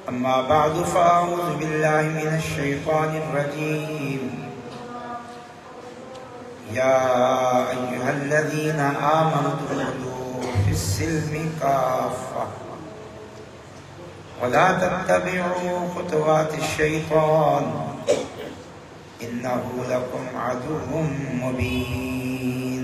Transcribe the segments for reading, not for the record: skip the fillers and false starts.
أما بعد فأعوذ بالله من الشيطان الرجيم يا أيها الذين آمنوا ادخلوا في السلم كافة ولا تتبعوا خطوات الشيطان إنه لكم عدو مبين.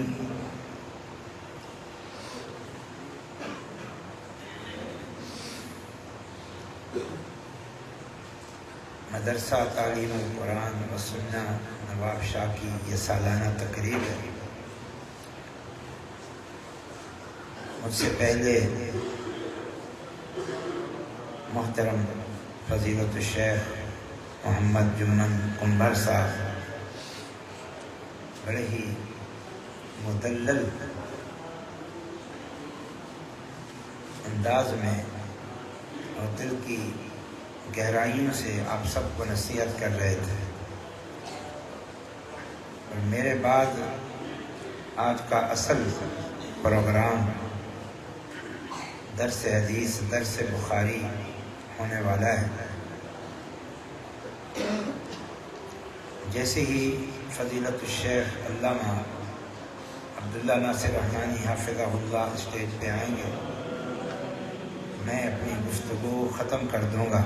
مدرسہ تعلیم قرآن و سنہ نواب شاہ کی یہ سالانہ تقریب ہے. مجھ سے پہلے محترم فضیلت الشیخ محمد جمن قنبر صاحب بڑے ہی مدلل انداز میں اور دل کی گہرائیوں سے آپ سب کو نصیحت کر رہے تھے، اور میرے بعد آج کا اصل پروگرام درس حدیث درس بخاری ہونے والا ہے. جیسے ہی فضیلت الشیخ علامہ عبداللہ ناصر رحمانی حافظہ اللہ اسٹیج پہ آئیں گے، میں اپنی گفتگو ختم کر دوں گا.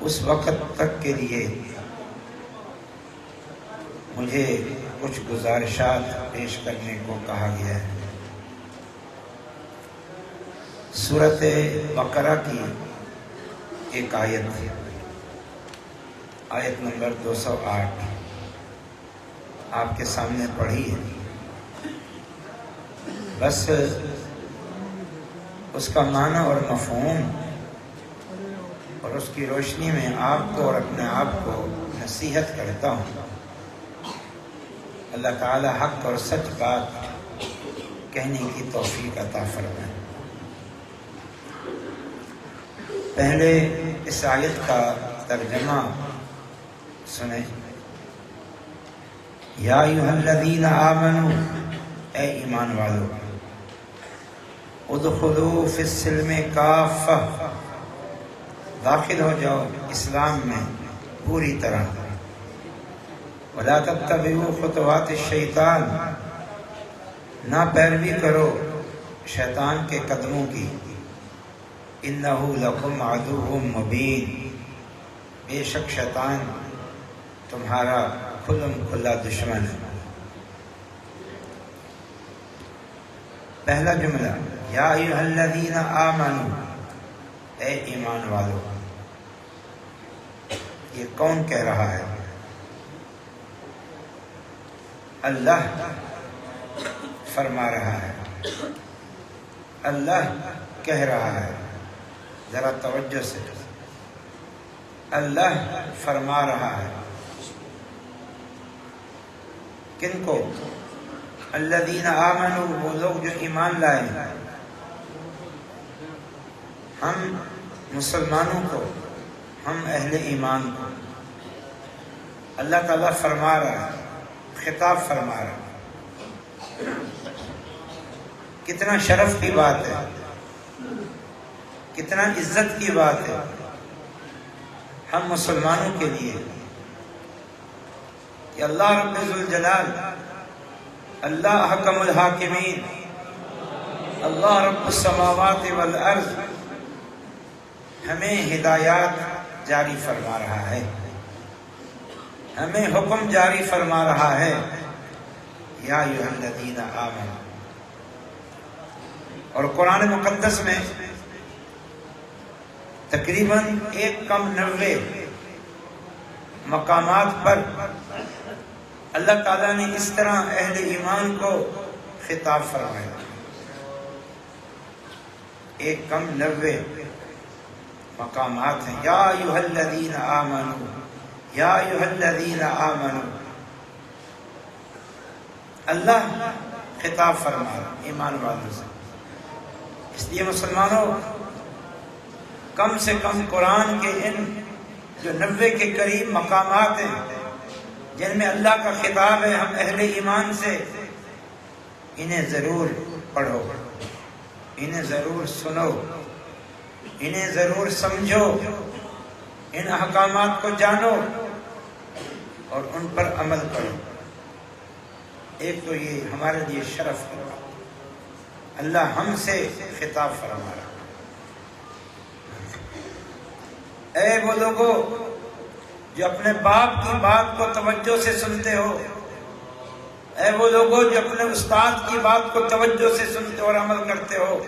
اس وقت تک کے لیے مجھے کچھ گزارشات پیش کرنے کو کہا گیا ہے. سورۃ بقرہ کی ایک آیت ہے، آیت نمبر 208 آپ کے سامنے پڑھی ہے. بس اس کا معنی اور مفہوم اور اس کی روشنی میں آپ کو اور اپنے آپ کو نصیحت کرتا ہوں. اللہ تعالی حق اور سچ بات کہنے کی توفیق عطا فرمائے. پہلے اس آیت کا ترجمہ سنیں. یا ایھا الذین آمنوا، اے ایمان والو، ادخلوا فی السلم کافہ، داخل ہو جاؤ اسلام میں پوری طرح. ولا تتبعوا خطوات الشیطان، نہ پیروی کرو شیطان کے قدموں کی. انہ لکم عدو مبین، بے شک شیطان تمہارا کھلم کھلا دشمن ہے. پہلا جملہ یا ایھا الذین آمنوا، اے ایمان والو. یہ کون کہہ رہا ہے؟ اللہ فرما رہا ہے، اللہ کہہ رہا ہے. ذرا توجہ سے، اللہ فرما رہا ہے. کن کو؟ الذین آمنوا، وہ لوگ جو ایمان لائے. ہم مسلمانوں کو، ہم اہل ایمان کو اللہ تعالیٰ فرما رہا ہے، خطاب فرما رہا ہے. کتنا شرف کی بات ہے، کتنا عزت کی بات ہے ہم مسلمانوں کے لیے کہ اللہ رب ذوالجلال، اللہ حکم الحاکمین، اللہ رب السماوات والارض ہمیں ہدایات جاری فرما رہا ہے، ہمیں حکم جاری فرما رہا ہے. یا ایھا الذین آمنوا. اور قرآن مقدس میں تقریباً 190 مقامات پر اللہ تعالیٰ نے اس طرح اہل ایمان کو خطاب فرمایا. 190 مقامات ہیں. یا ایھا الذین آمنوا، یا ایھا الذین آمنوا. اللہ خطاب فرما رہا ایمان والوں سے. اس لیے مسلمانوں، کم سے کم قرآن کے ان جو 90 کے قریب مقامات ہیں جن میں اللہ کا خطاب ہے ہم اہل ایمان سے، انہیں ضرور پڑھو، انہیں ضرور سنو. انہیں ضرور سمجھو، ان احکامات کو جانو اور ان پر عمل کرو۔ ایک تو یہ ہمارے لیے شرف کی بات، اللہ ہم سے خطاب فرما رہا، اے وہ لوگوں جو اپنے باپ کی بات کو توجہ سے سنتے ہو، اے وہ لوگوں جو اپنے استاد کی بات کو توجہ سے سنتے اور عمل کرتے ہو،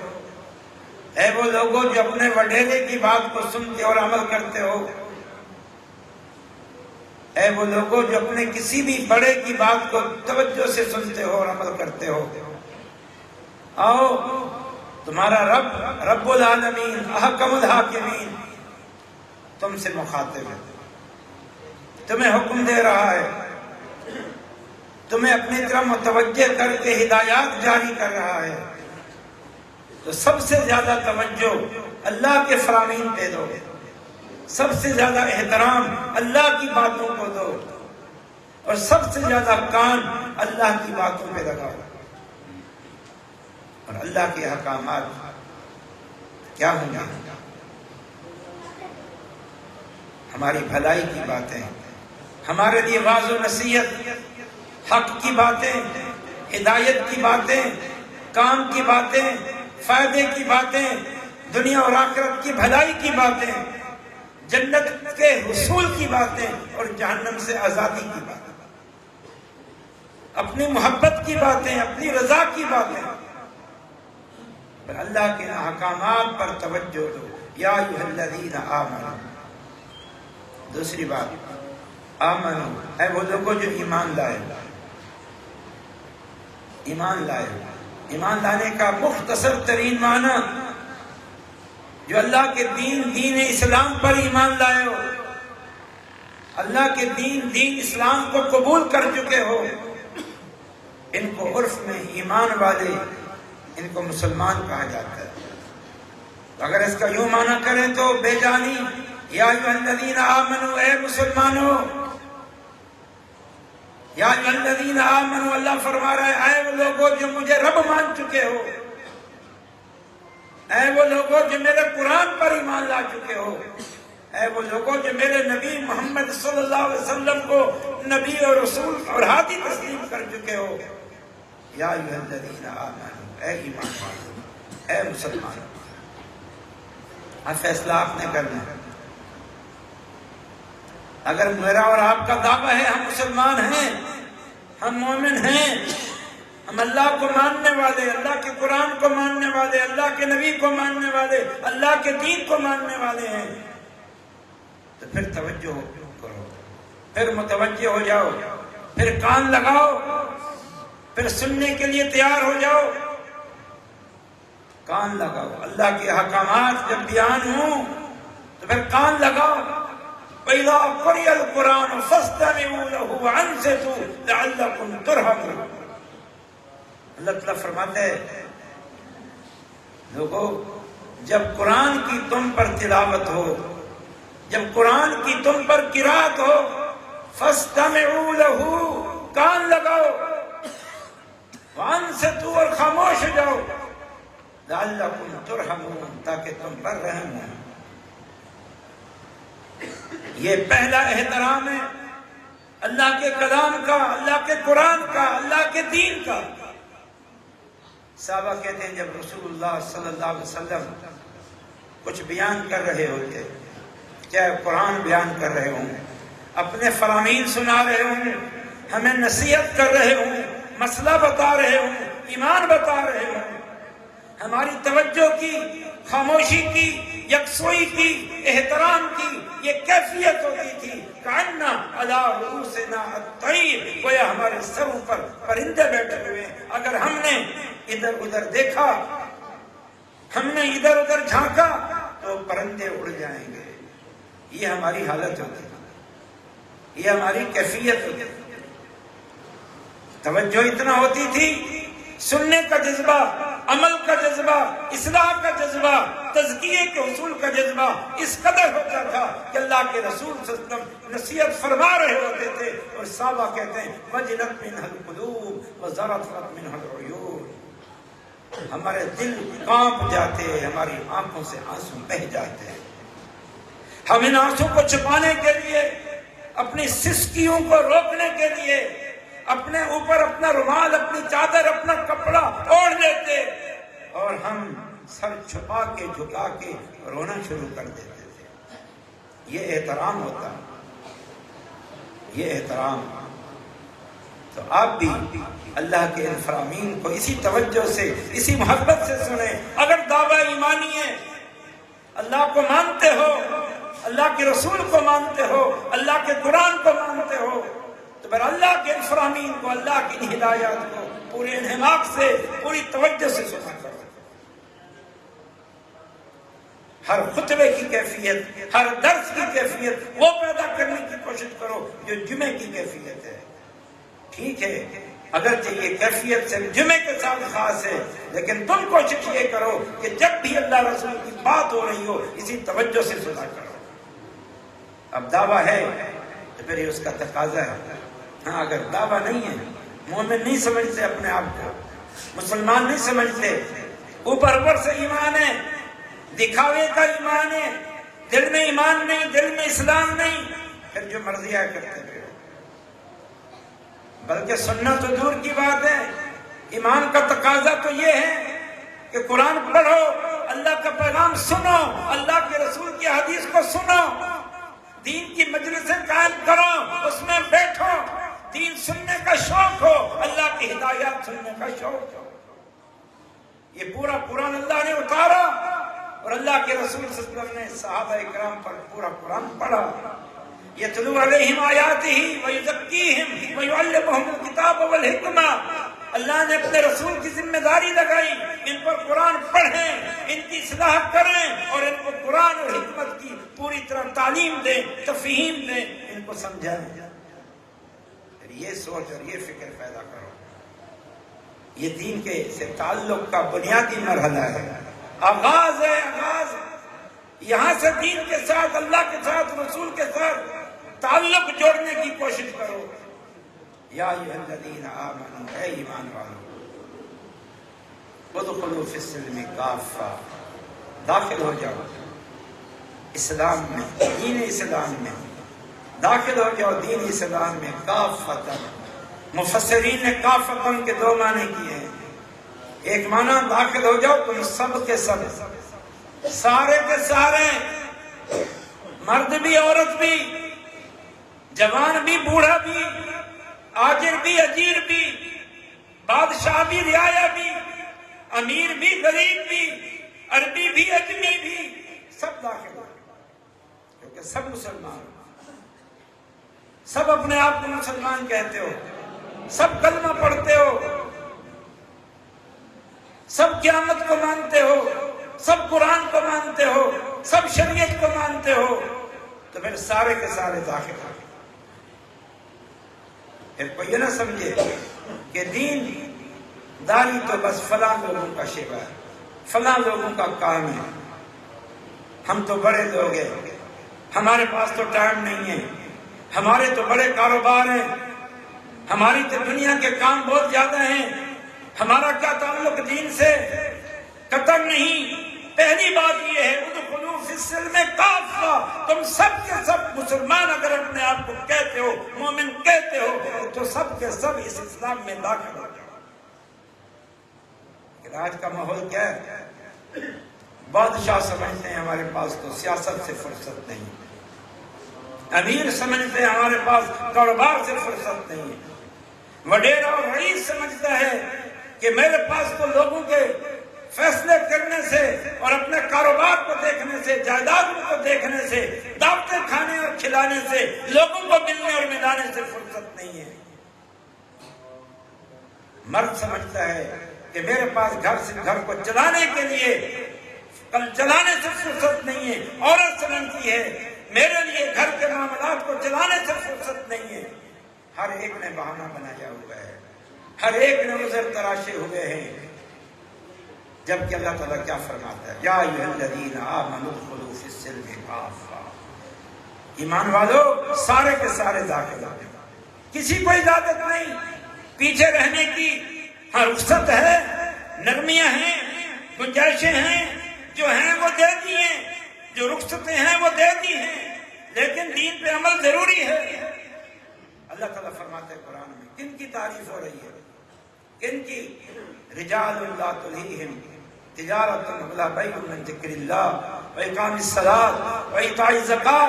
اے وہ لوگوں جو اپنے وڈیرے کی بات کو سنتے اور عمل کرتے ہو، اے وہ لوگوں جو اپنے کسی بھی بڑے کی بات کو توجہ سے سنتے ہو اور عمل کرتے ہو، آؤ تمہارا رب رب العالمین احکم الحاکمین تم سے مخاطب ہے، تمہیں حکم دے رہا ہے، تمہیں اپنی طرف متوجہ کر کے ہدایات جاری کر رہا ہے، تو سب سے زیادہ توجہ اللہ کے فرامین پہ دو، سب سے زیادہ احترام اللہ کی باتوں کو دو، اور سب سے زیادہ کان اللہ کی باتوں پہ لگاؤ۔ اور اللہ کے احکامات کیا ہوں گے؟ ہماری بھلائی کی باتیں، ہمارے لیے واعظ و نصیحت، حق کی باتیں، ہدایت کی باتیں، کام کی باتیں، فائدے کی باتیں، دنیا اور آخرت کی بھلائی کی باتیں، جنت کے حصول کی باتیں اور جہنم سے آزادی کی باتیں، اپنی محبت کی باتیں، اپنی رضا کی باتیں، پر اللہ کے احکامات پر توجہ دو۔ یا ایھا الذین آمنوا، دوسری بات آمنو، اے وہ لوگوں جو ایمان لائے، ایمان لائے، ایمان لانے کا مختصر ترین معنی جو اللہ کے دین اسلام پر ایمان لائے ہو، اللہ کے دین اسلام کو قبول کر چکے ہو، ان کو عرف میں ایمان والے، ان کو مسلمان کہا جاتا ہے۔ اگر اس کا یوں معنی کریں تو بے جانی، یا ایھا الذین آمنوا، اے مسلمانوں، یا ایھا الذین آمنوا، اللہ فرما رہا ہے اے وہ لوگوں جو مجھے رب مان چکے ہو، اے وہ لوگوں جو میرے قرآن پر ایمان لا چکے ہو، اے وہ لوگوں جو میرے نبی محمد صلی اللہ علیہ وسلم کو نبی اور رسول اور ہادی تسلیم کر چکے ہو، یا ایھا الذین آمنوا، اے ایمان والو، اے مسلمان۔ اب فیصلہ آپ نے کرنا ہے۔ اگر میرا اور آپ کا دعویٰ ہے ہم مسلمان ہیں، ہم مومن ہیں، ہم اللہ کو ماننے والے، اللہ کے قرآن کو ماننے والے، اللہ کے نبی کو ماننے والے، اللہ کے دین کو ماننے والے ہیں، تو پھر توجہ کرو، پھر متوجہ ہو جاؤ، پھر کان لگاؤ، پھر سننے کے لیے تیار ہو جاؤ، کان لگاؤ۔ اللہ کے احکامات جب بیان ہوں تو پھر کان لگاؤ۔ وَإِذَا قُرِئَ الْقُرْآنُ فَاسْتَمِعُوا لَهُ وَأَنصِتُوا لَعَلَّكُمْ تُرْحَمُونَ۔ اللہ تعالیٰ فرماتے ہیں لوگو جب قرآن کی تم پر تلاوت ہو، جب قرآن کی تم پر قرات ہو، فَاسْتَمِعُوا لَهُ، کان لگاؤ، وَأَنصِتُوا، اور خاموش ہو جاؤ، لَعَلَّكُمْ تُرْحَمُونَ، تاکہ تم پر رحم ہو۔ یہ پہلا احترام ہے اللہ کے کلام کا، اللہ کے قرآن کا، اللہ کے دین کا۔ صحابہ کہتے ہیں جب رسول اللہ صلی اللہ علیہ وسلم کچھ بیان کر رہے ہوتے، چاہے قرآن بیان کر رہے ہوں، اپنے فرامین سنا رہے ہوں، ہمیں نصیحت کر رہے ہوں، مسئلہ بتا رہے ہوں، ایمان بتا رہے ہوں، ہماری توجہ کی، خاموشی کی، یکسوئی کی، احترام کی یہ کیفیت ہوتی تھی کأنَّ عَلَىٰ رُؤُوسِنَا الطَّيْرُ، گویا ہمارے سروں پر پرندے بیٹھے ہوئے ہیں۔ اگر ہم نے ادھر ادھر دیکھا، ہم نے ادھر ادھر جھانکا تو پرندے اڑ جائیں گے۔ یہ ہماری حالت ہوتی ہے، یہ ہماری کیفیت ہوتی ہے۔ توجہ اتنا ہوتی تھی، سننے کا جذبہ، عمل کا جذبہ، اصلاح کا جذبہ، تزکیے کے حصول کا جذبہ اس قدر ہوتا تھا کہ اللہ کے رسول صلی اللہ علیہ وسلم نصیحت فرما رہے ہوتے تھے اور صحابہ کہتے ہیں وَجِلَتْ مِنْهَا الْقُلُوبُ وَزَرَفَتْ مِنْهَا الْعُيُونُ، ہمارے دل کانپ جاتے ہیں، ہماری آنکھوں سے آنسو بہہ جاتے ہیں۔ ہم ان آنسو کو چھپانے کے لیے، اپنی سسکیوں کو روکنے کے لیے اپنے اوپر اپنا رومال، اپنی چادر، اپنا کپڑا اوڑھ لیتے اور ہم سر چھپا کے جھکا کے رونا شروع کر دیتے تھے۔ یہ احترام ہوتا، یہ احترام۔ تو آپ بھی اللہ کے ان فرامین کو اسی توجہ سے، اسی محبت سے سنیں۔ اگر دعویٰ ایمانی ہے، اللہ کو مانتے ہو، اللہ کے رسول کو مانتے ہو، اللہ کے قرآن کو مانتے ہو، تو پھر اللہ کے ان فرامین کو، اللہ کی ہدایات کو پورے انہماک سے، پوری توجہ سے سنا کرو۔ ہر خطبے کی کیفیت، ہر درس کی کیفیت وہ پیدا کرنے کی کوشش کرو جو جمعے کی کیفیت ہے۔ ٹھیک ہے، اگرچہ یہ کیفیت صرف جمعے کے ساتھ خاص ہے، لیکن تم کوشش یہ کرو کہ جب بھی اللہ رسول کی بات ہو رہی ہو اسی توجہ سے سنا کرو۔ اب دعویٰ ہے تو پھر یہ اس کا تقاضا ہے۔ ہاں، اگر دعویٰ نہیں ہے، مومن نہیں سمجھتے اپنے آپ کو، مسلمان نہیں سمجھتے، اوپر اوپر سے ایمان ہے، دکھاوے کا ایمان ہے، دل میں ایمان نہیں، دل میں اسلام نہیں، پھر جو مرضی آئے کرتے پھر۔ بلکہ سننا تو دور کی بات ہے، ایمان کا تقاضا تو یہ ہے کہ قرآن پڑھو، اللہ کا پیغام سنو، اللہ کے رسول کی حدیث کو سنو، دین کی مجلسیں قائم کرو، اس میں بیٹھو، دین سننے کا شوق ہو، اللہ کی ہدایات سننے کا شوق ہو۔ یہ پورا قرآن اللہ نے اتارا اور اللہ کے رسول صلی اللہ علیہ وسلم نے صحابہ اکرام پر پورا قرآن پڑھا۔ یتلو علیہم آیاتہ ویزکیہم ویعلمہم الکتاب والحکمہ۔ اللہ نے اپنے رسول کی ذمہ داری لگائی، ان پر قرآن پڑھیں، ان کی اصلاح کریں اور ان کو قرآن اور حکمت کی پوری طرح تعلیم دیں، تفہیم دیں، ان کو سمجھائیں۔ پھر یہ سوچ اور یہ فکر پیدا کرو۔ یہ دین کے سے تعلق کا بنیادی مرحلہ ہے، آغاز ہے، آغاز۔ یہاں سے دین کے ساتھ، اللہ کے ساتھ، رسول کے ساتھ تعلق جوڑنے کی کوشش کرو۔ یا ایھا الذین آمنوا، اے ایمان والو، ادخلوا فی السلم کافہ، داخل ہو جاؤ اسلام میں، دین اسلام میں داخل ہو جاؤ، دین اسلام میں کافۃ۔ مفسرین نے کافۃ کے دو معنی کیے ہیں۔ ایک معنی داخل ہو جاؤ تم سب کے سب، سارے کے سارے، مرد بھی عورت بھی، جوان بھی بوڑھا بھی، آجر بھی اجیر بھی، بادشاہ بھی رعایا بھی، امیر بھی غریب بھی، عربی بھی اجمی بھی، سب داخل ہو، کیونکہ سب مسلمان، سب اپنے آپ کو مسلمان کہتے ہو، سب کلمہ پڑھتے ہو، سب قیامت کو مانتے ہو، سب قرآن کو مانتے ہو، سب شریعت کو مانتے ہو، تو پھر سارے کے سارے داخل ہو۔ پھر کوئی یہ نہ سمجھے کہ دین داری تو بس فلاں لوگوں کا شیوا ہے، فلاں لوگوں کا کام ہے، ہم تو بڑے لوگ ہیں، ہمارے پاس تو ٹائم نہیں ہے، ہمارے تو بڑے کاروبار ہیں، ہماری تو دنیا کے کام بہت زیادہ ہیں، ہمارا کیا تعلق دین سے؟ قطعاً نہیں۔ پہلی بات یہ ہے، ادخلوا فی السلم کافہ، تم سب کے سب مسلمان اگر اپنے آپ کو کہتے ہو، مومن کہتے ہو، تو سب کے سب اس اسلام میں داخل ہو جاؤ۔ لیکن آج کا ماحول کیا ہے؟ بادشاہ سمجھتے ہیں ہمارے پاس تو سیاست سے فرصت نہیں، امیر سمجھتے ہیں ہمارے پاس کاروبار سے فرصت نہیں ہے، وڈیرا اور رئیس سمجھتا ہے کہ میرے پاس تو لوگوں کے فیصلے کرنے سے اور اپنے کاروبار کو دیکھنے سے، جائیدادوں کو دیکھنے سے، دعوتیں کھانے اور کھلانے سے، لوگوں کو ملنے اور ملانے سے فرصت نہیں ہے۔ مرد سمجھتا ہے کہ میرے پاس گھر کو چلانے کے لیے، کل چلانے سے فرصت نہیں ہے۔ عورت سمجھتی ہے میرے لیے گھر کے معاملات کو چلانے سے فرصت نہیں ہے۔ ہر ایک نے بہانہ بنایا ہوا ہے، ہر ایک نے عذر تراشے ہوئے ہیں، جبکہ اللہ تعالیٰ کیا فرماتا ہے؟ یا ایھا الذین آمنوا ادخلوا فی السلم کافہ، ایمان والو سارے کے سارے داخل ہو جاؤ، کسی کو اجازت نہیں پیچھے رہنے کی۔ ہاں رخصت ہے، نرمیاں ہیں، گنجائشیں ہیں، جو ہیں وہ دے دی ہیں، جو رخصتیں ہیں وہ دے دی ہیں، لیکن دین پہ عمل ضروری ہے۔ اللہ تعالیٰ فرماتے ہیں قرآن میں، کن کی تعریف ہو رہی ہے؟ کن کی؟ رجال لا تلہیہم تجارت ولا بیع من ذکر اللہ وإقام الصلاة وإيتاء الزکاة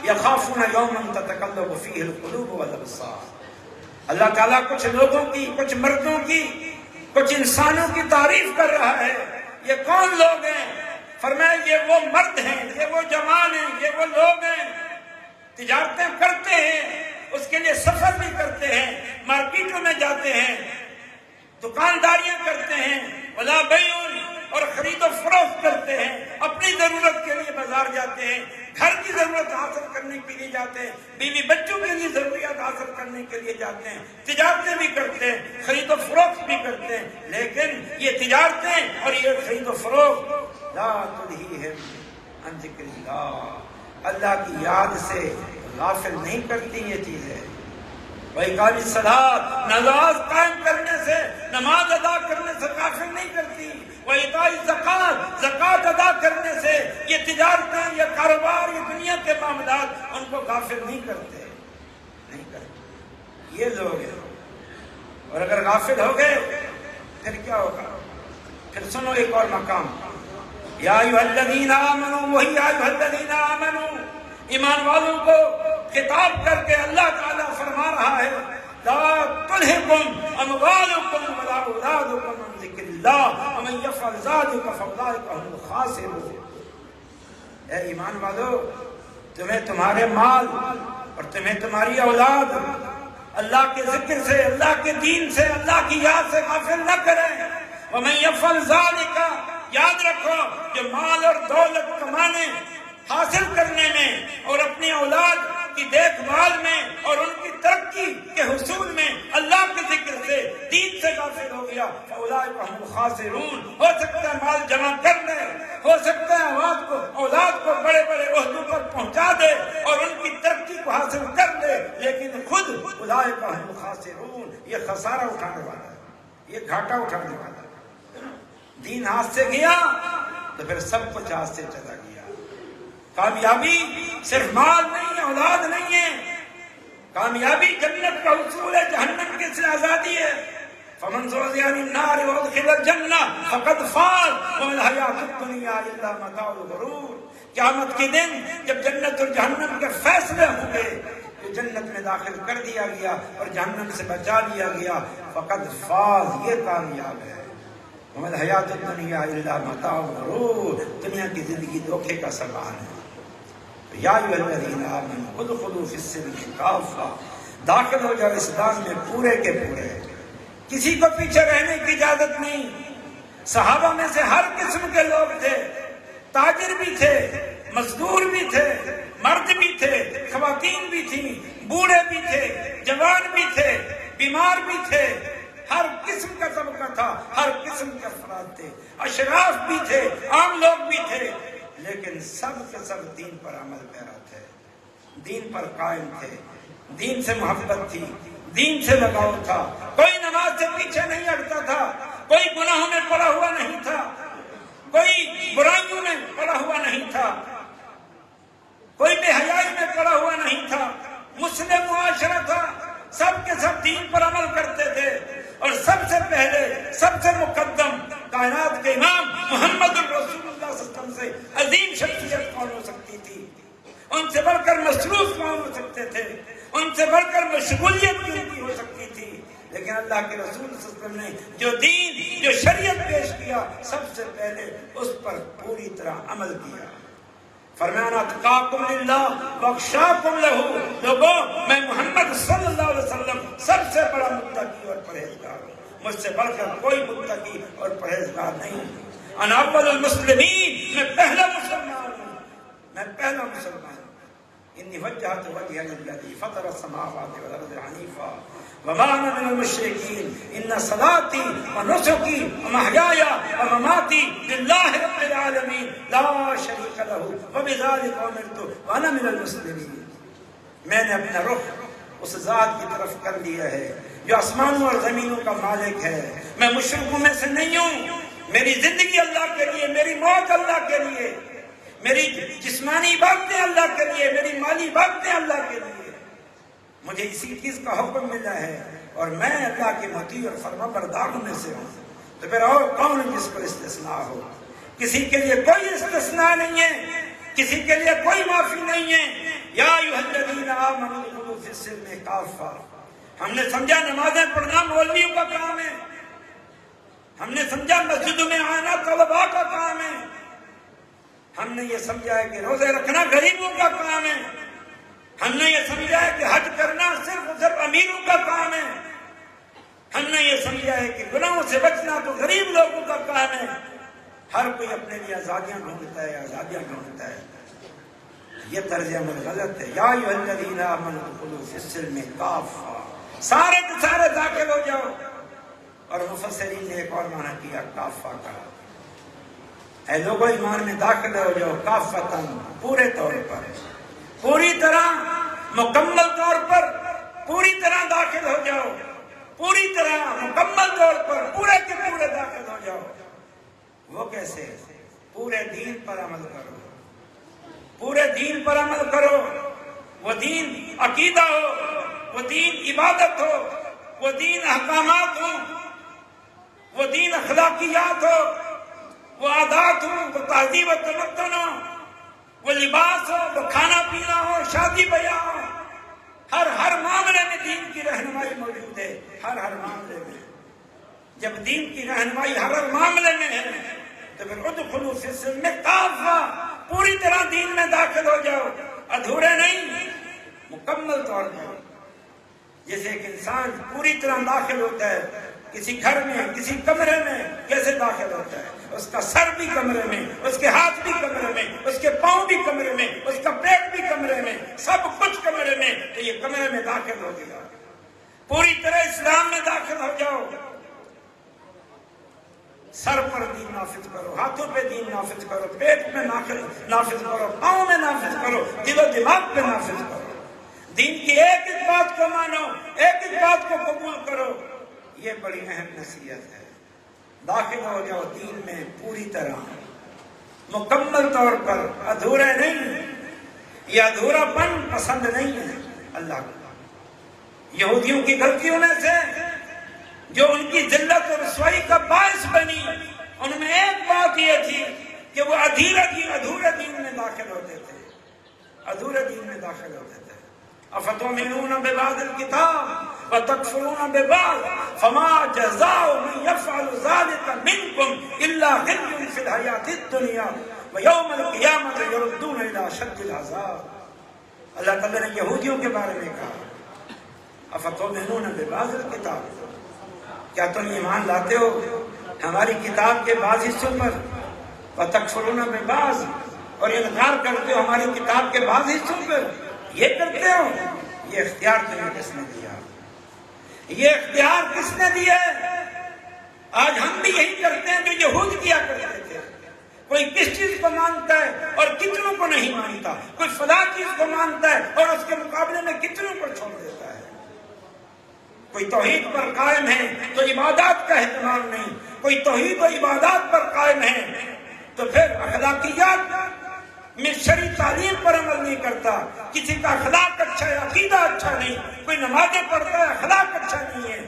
یخافون یوما تتقلب فیہ القلوب والابصار۔ اللہ تعالیٰ کچھ لوگوں کی، کچھ مردوں کی، کچھ انسانوں کی تعریف کر رہا ہے۔ یہ کون لوگ ہیں؟ فرمایا یہ وہ مرد ہیں، یہ وہ جوان ہیں، یہ وہ لوگ ہیں تجارتیں کرتے ہیں، اس کے لیے سفر بھی کرتے ہیں، مارکیٹوں میں جاتے ہیں، دکانداریاں کرتے ہیں، ولا بیع اور خرید و فروخت کرتے ہیں، اپنی ضرورت کے لیے بازار جاتے ہیں، گھر کی ضرورت حاصل کرنے کے لیے جاتے ہیں، بیوی بچوں کے لیے ضروریات حاصل کرنے کے لیے جاتے ہیں، تجارتیں بھی کرتے ہیں، خرید و فروخت بھی کرتے ہیں، لیکن یہ تجارتیں اور یہ خرید و فروخت لا تلہیہم عن ذکر اللہ، اللہ کی یاد سے غافل نہیں کرتی یہ چیزیں۔ وإقام الصلاة، نماز قائم کرنے سے، نماز ادا کرنے سے غافل نہیں کرتی۔ وإيتاء الزکاة، زکوٰۃ ادا کرنے سے یہ تجارتیں، یہ کاروبار، یہ دنیا کے معاملات ان کو غافل نہیں کرتے، نہیں کرتے۔ یہ لوگ ہیں، اور اگر غافل ہو گئے پھر کیا ہوگا؟ پھر سنو ایک اور مقام، یا ایھا الذین آمنوا، وہی یا ایھا الذین آمنوا، ایمان والوں کو خطاب کر کے اللہ تعالیٰ فرما رہا ہے، لا تلہکم اموالکم ولا اولادکم عن ذکر اللہ ومن یفعل ذلک فاولئک هم الخاسرون۔ اے ایمان والو، تمہیں تمہارے مال اور تمہیں تمہاری اولاد اللہ کے ذکر سے، اللہ کے دین سے، اللہ کی یاد سے غافل نہ کریں۔ ومن یفعل ذلک، یاد رکھو کہ مال اور دولت کمانے، حاصل کرنے میں اور اپنی اولاد کی دیکھ بھال میں اور ان کی ترقی کے حصول میں اللہ کے ذکر سے، دین سے غافل ہو گیا، فاولئک هم الخاسرون۔ ہو سکتا ہے مال جمع کر لے، ہو سکتا ہے اولاد کو بڑے بڑے عہدوں پر پہنچا دے اور ان کی ترقی کو حاصل کر لے، لیکن خود اولئک هم الخاسرون، یہ خسارہ اٹھانے والا ہے، یہ گھاٹا اٹھانے والا ہے۔ دین ہاتھ سے گیا تو پھر سب کچھ ہاتھ سے چلا گیا۔ کامیابی صرف مال نہیں ہے، اولاد نہیں ہے، کامیابی جنت کا حصول ہے، جہنم کے سے آزادی ہے۔ فمن زحزح عن النار وادخل الجنہ فقد فاز وما الحیاۃ الدنیا الا متاع الغرور۔ قیامت کے دن جب جنت اور جہنم کے فیصلے ہوں گے، تو جنت میں داخل کر دیا گیا اور جہنم سے بچا لیا گیا، فقد فاز، یہ کامیاب ہے۔ وما الحیاۃ الدنیا الا متاع الغرور، دنیا کی زندگی دھوکے کا سامان ہے۔ یا ایھا الذین آمنوا ادخلوا فی السلم کافہ، داخل ہو جاؤ اسلام میں پورے کے پورے، کسی کو پیچھے رہنے کی اجازت نہیں۔ صحابہ میں سے ہر قسم کے لوگ تھے، تاجر بھی تھے، مزدور بھی تھے، مرد بھی تھے، خواتین بھی تھیں، بوڑھے بھی تھے، جوان بھی تھے، بیمار بھی تھے، ہر قسم کا طبقہ تھا، ہر قسم کے افراد تھے، اشراف بھی تھے، عام لوگ بھی تھے، لیکن سب کے سب دین پر عمل پیرا تھے، دین پر قائم تھے، دین سے محبت تھی، دین سے لگاؤ تھا، کوئی نماز سے پیچھے نہیں ہٹتا تھا، کوئی گناہوں میں پڑا ہوا نہیں تھا، کوئی برائیوں میں پڑا ہوا نہیں تھا، کوئی بے حیائی میں پڑا ہوا نہیں تھا، مسلم معاشرہ تھا، سب کے سب دین پر عمل کرتے تھے، اور سب سے پہلے، سب سے مقدم کائنات کے امام محمد الرسول اللہ صلی اللہ علیہ وسلم سے عظیم شخصیت کون ہو سکتی تھی؟ ان سے بڑھ کر مصروف کون ہو سکتے تھے؟ ان سے بڑھ کر مشغولیت کن کی ہو سکتی تھی؟ لیکن اللہ کے رسول صلی اللہ علیہ وسلم نے جو دین، جو شریعت پیش کیا، سب سے پہلے اس پر پوری طرح عمل کیا۔ فرمایا اتقاکم للہ واخشاکم لہ، لوگوں میں محمد صلی اللہ علیہ وسلم سب سے بڑا متقی اور پرہیزگار ہوں، مجھ سے بڑھ کر کوئی متقی اور پرہیزگار نہیں۔ انا اول المسلمین، میں پہلا مسلمان ہوں، میں پہلا مسلمان ہوں۔ انی وجہت وجہی للذی فطر السماوات والارض حنیفا وما انا من المشرکین ان صلاتی ونسکی ومحیای ومماتی للہ رب العالمین لا شریک لہ وبذلک امرت وانا من المسلمین۔ میں نے اپنا رخ اس ذات کی طرف کر لیا ہے جو آسمانوں اور زمینوں کا مالک ہے. میں مشرکوں میں سے نہیں ہوں. میری زندگی اللہ کے لیے، میری موت اللہ کے لیے، میری جسمانی عبادتیں اللہ کے لیے، میری مالی عبادتیں اللہ کے لیے. مجھے اسی چیز کا حکم ملا ہے اور میں اللہ کے مطیع اور فرما برداروں میں سے ہوں. تو پھر اور کون جس پر استثناء ہو؟ کسی کے لیے کوئی استثناء نہیں ہے، کسی کے لیے کوئی معافی نہیں ہے. یا ایھا الذین آمنوا ادخلوا فی السلم کافہ. ہم نے سمجھا نمازیں پڑھنا مولویوں کا کام ہے، ہم نے سمجھا مسجدوں میں آنا طلباء کا کام ہے، ہم نے یہ سمجھا ہے کہ روزے رکھنا غریبوں کا کام ہے، ہم نے یہ سمجھا ہے کہ حج کرنا صرف امیروں کا کام ہے، ہم نے یہ سمجھا ہے کہ گناہوں سے بچنا تو غریب لوگوں کا کام ہے. ہر کوئی اپنے لیے آزادیاں ڈھونڈتا ہے، آزادیاں ڈھونڈتا ہے. یہ طرز عمل غلط ہے. یا ایھا الذین آمنوا ادخلوا فی السلم کافہ. سارے کے سارے داخل ہو جاؤ. اور مفسرین نے ایک اور معنی کیا کافہ کا. اے لوگوں ایمان میں داخل ہو جاؤ کافتاً، پورے طور پر، پوری طرح، مکمل طور پر، پوری طرح داخل ہو جاؤ. پوری طرح مکمل طور پر پورے کے پورے داخل ہو جاؤ. وہ کیسے؟ پورے دین پر عمل کرو، پورے دین پر عمل کرو. وہ دین عقیدہ ہو، وہ دین عبادت ہو، وہ دین احکامات ہو، وہ دین اخلاقیات ہو، وہ عادات ہو، وہ تہذیب و تمدن ہو، وہ لباس ہو، وہ کھانا پینا ہو، شادی بیاہ ہو. ہر معاملے میں دین کی رہنمائی موجود ہے. ہر معاملے میں. جب دین کی رہنمائی ہر معاملے میں ہے تو پھر ادخلوا فی السلم کافہ، پوری طرح دین میں داخل ہو جاؤ. ادھورے نہیں، مکمل طور پر. جیسے ایک انسان پوری طرح داخل ہوتا ہے کسی گھر میں، کسی کمرے میں، کیسے داخل ہوتا ہے؟ اس کا سر بھی کمرے میں، اس کے ہاتھ بھی کمرے میں، اس کے پاؤں بھی کمرے میں، اس کا پیٹ بھی کمرے میں، سب کچھ کمرے میں. تو یہ کمرے میں داخل ہو گیا. پوری طرح اسلام میں داخل ہو جاؤ. سر پر دین نافذ کرو، ہاتھوں پہ دین نافذ کرو، پیٹ میں نافذ کرو، پاؤں میں نافذ کرو، دل و دماغ پہ نافذ کرو. دین کی ایک ایک بات کو مانو، ایک ایک بات کو قبول کرو. یہ بڑی اہم نصیحت ہے. داخل ہو جاؤ دین میں پوری طرح، مکمل طور پر. ادھورے نہیں. یہ ادھورا پن پسند نہیں ہے اللہ کو. یہودیوں کی غلطیوں میں سے جو ان کی ذلت اور رسوائی کا باعث بنی، ان میں ایک بات یہ تھی کہ وہ ادھورے دین میں داخل ہوتے تھے. ادھورے دین میں داخل ہوتے تھے. افتؤمنون ببعض الکتاب وتکفرون ببعض فما جزاء من یفعل ذلک منکم الا خزی فی الحیاۃ الدنیا ویوم القیامۃ یردون الی اشد العذاب. اللہ تعالیٰ نے یہودیوں کے بارے میں کہا افتؤمنون ببعض الکتاب، کیا تم ایمان لاتے ہو ہماری کتاب کے بعض حصوں پر؟ وتکفرون ببعض، اور انکار کرتے ہو ہماری کتاب کے بعض حصوں پر. یہ کرتے ہو. یہ اختیار تمہیں کس نے دیا؟ یہ اختیار کس نے دیا ہے؟ آج ہم بھی یہی کرتے ہیں جو یہود کیا کرتے تھے. کوئی کس چیز کو مانتا ہے اور کتنوں کو نہیں مانتا. کوئی فلاں چیز کو مانتا ہے اور اس کے مقابلے میں کتنوں کو چھوڑ دیتا ہے. کوئی توحید پر قائم ہے تو عبادات کا اہتمام نہیں. کوئی توحید و عبادات پر قائم ہے تو پھر اخلاقیات میں شرعی تعلیم پر عمل نہیں کرتا. کسی کا اخلاق اچھا ہے، عقیدہ اچھا نہیں. کوئی نمازیں پڑھتا ہے، اخلاق اچھا نہیں ہے.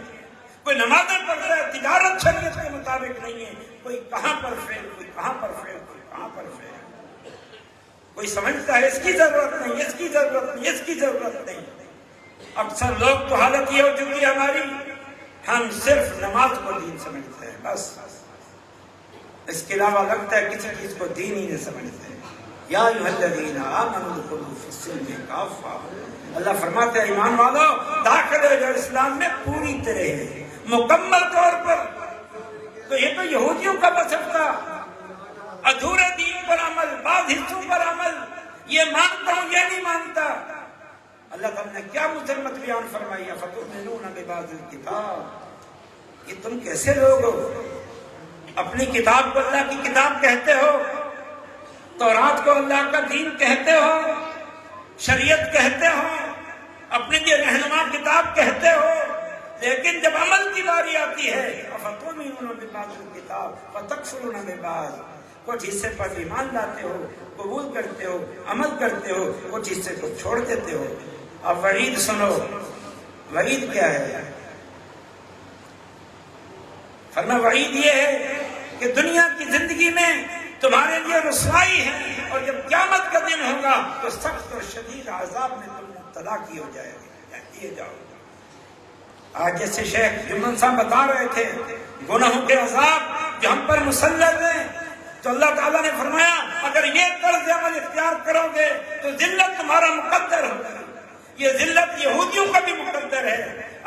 کوئی نمازیں پڑھتا ہے، تجارت شریعت کے مطابق نہیں ہے. کوئی کہاں پر فیل، کوئی کہاں پر فیل، کوئی کہاں پر فیل. کوئی سمجھتا ہے اس کی ضرورت نہیں، اس کی ضرورت نہیں، اس کی ضرورت نہیں. اکثر لوگ تو حالت یہ ہو چکی ہے ہماری، ہم صرف نماز کو دین سمجھتے ہیں بس. اس کے علاوہ لگتا ہے کسی چیز کو دین ہی نہیں سمجھتے. یا ایھا الذین آمنوا ادخلوا فی السلم کافہ. اللہ فرماتے ہیں ایمان والو داخل ہو جاؤ اسلام میں پوری طرح، مکمل طور پر. تو یہ تو یہودیوں کا مذہب تھا. ادھورے دین پر عمل، بعض حصوں پر عمل. یہ مانتا ہوں، یہ نہیں مانتا. اللہ تعالیٰ نے کیا مذمت بیان فرمائی؟ افتؤمنون ببعض الکتاب. یہ تم کیسے لوگ ہو؟ اپنی کتاب کو اللہ کی کتاب کہتے ہو، تورات کو اللہ کا دین کہتے ہو، شریعت کہتے ہو، اپنے لیے رہنما کتاب کہتے ہو، لیکن جب عمل کی باری آتی ہے افتؤمنون ببعض الکتاب وتکفرون ببعض، کچھ حصے پر ایمان لاتے ہو، قبول کرتے ہو، عمل کرتے ہو، کچھ حصے کو چھوڑ دیتے ہو۔ اب وعید سنو، وعید کیا ہے؟ فرمایا وعید یہ ہے کہ دنیا کی زندگی میں تمہارے لیے رسوائی ہے، اور جب قیامت کا دن ہوگا تو سخت اور شدید عذاب میں تم مبتلا کیے جاؤ گے۔ آج جیسے شیخ جمن صاحب بتا رہے تھے گناہوں کے عذاب جو ہم پر مسلط ہیں، تو اللہ تعالیٰ نے فرمایا اگر یہ طرز عمل اختیار کرو گے تو ذلت تمہارا مقدر ہوگا۔ یہ ذلت یہودیوں کا بھی مقدر ہے۔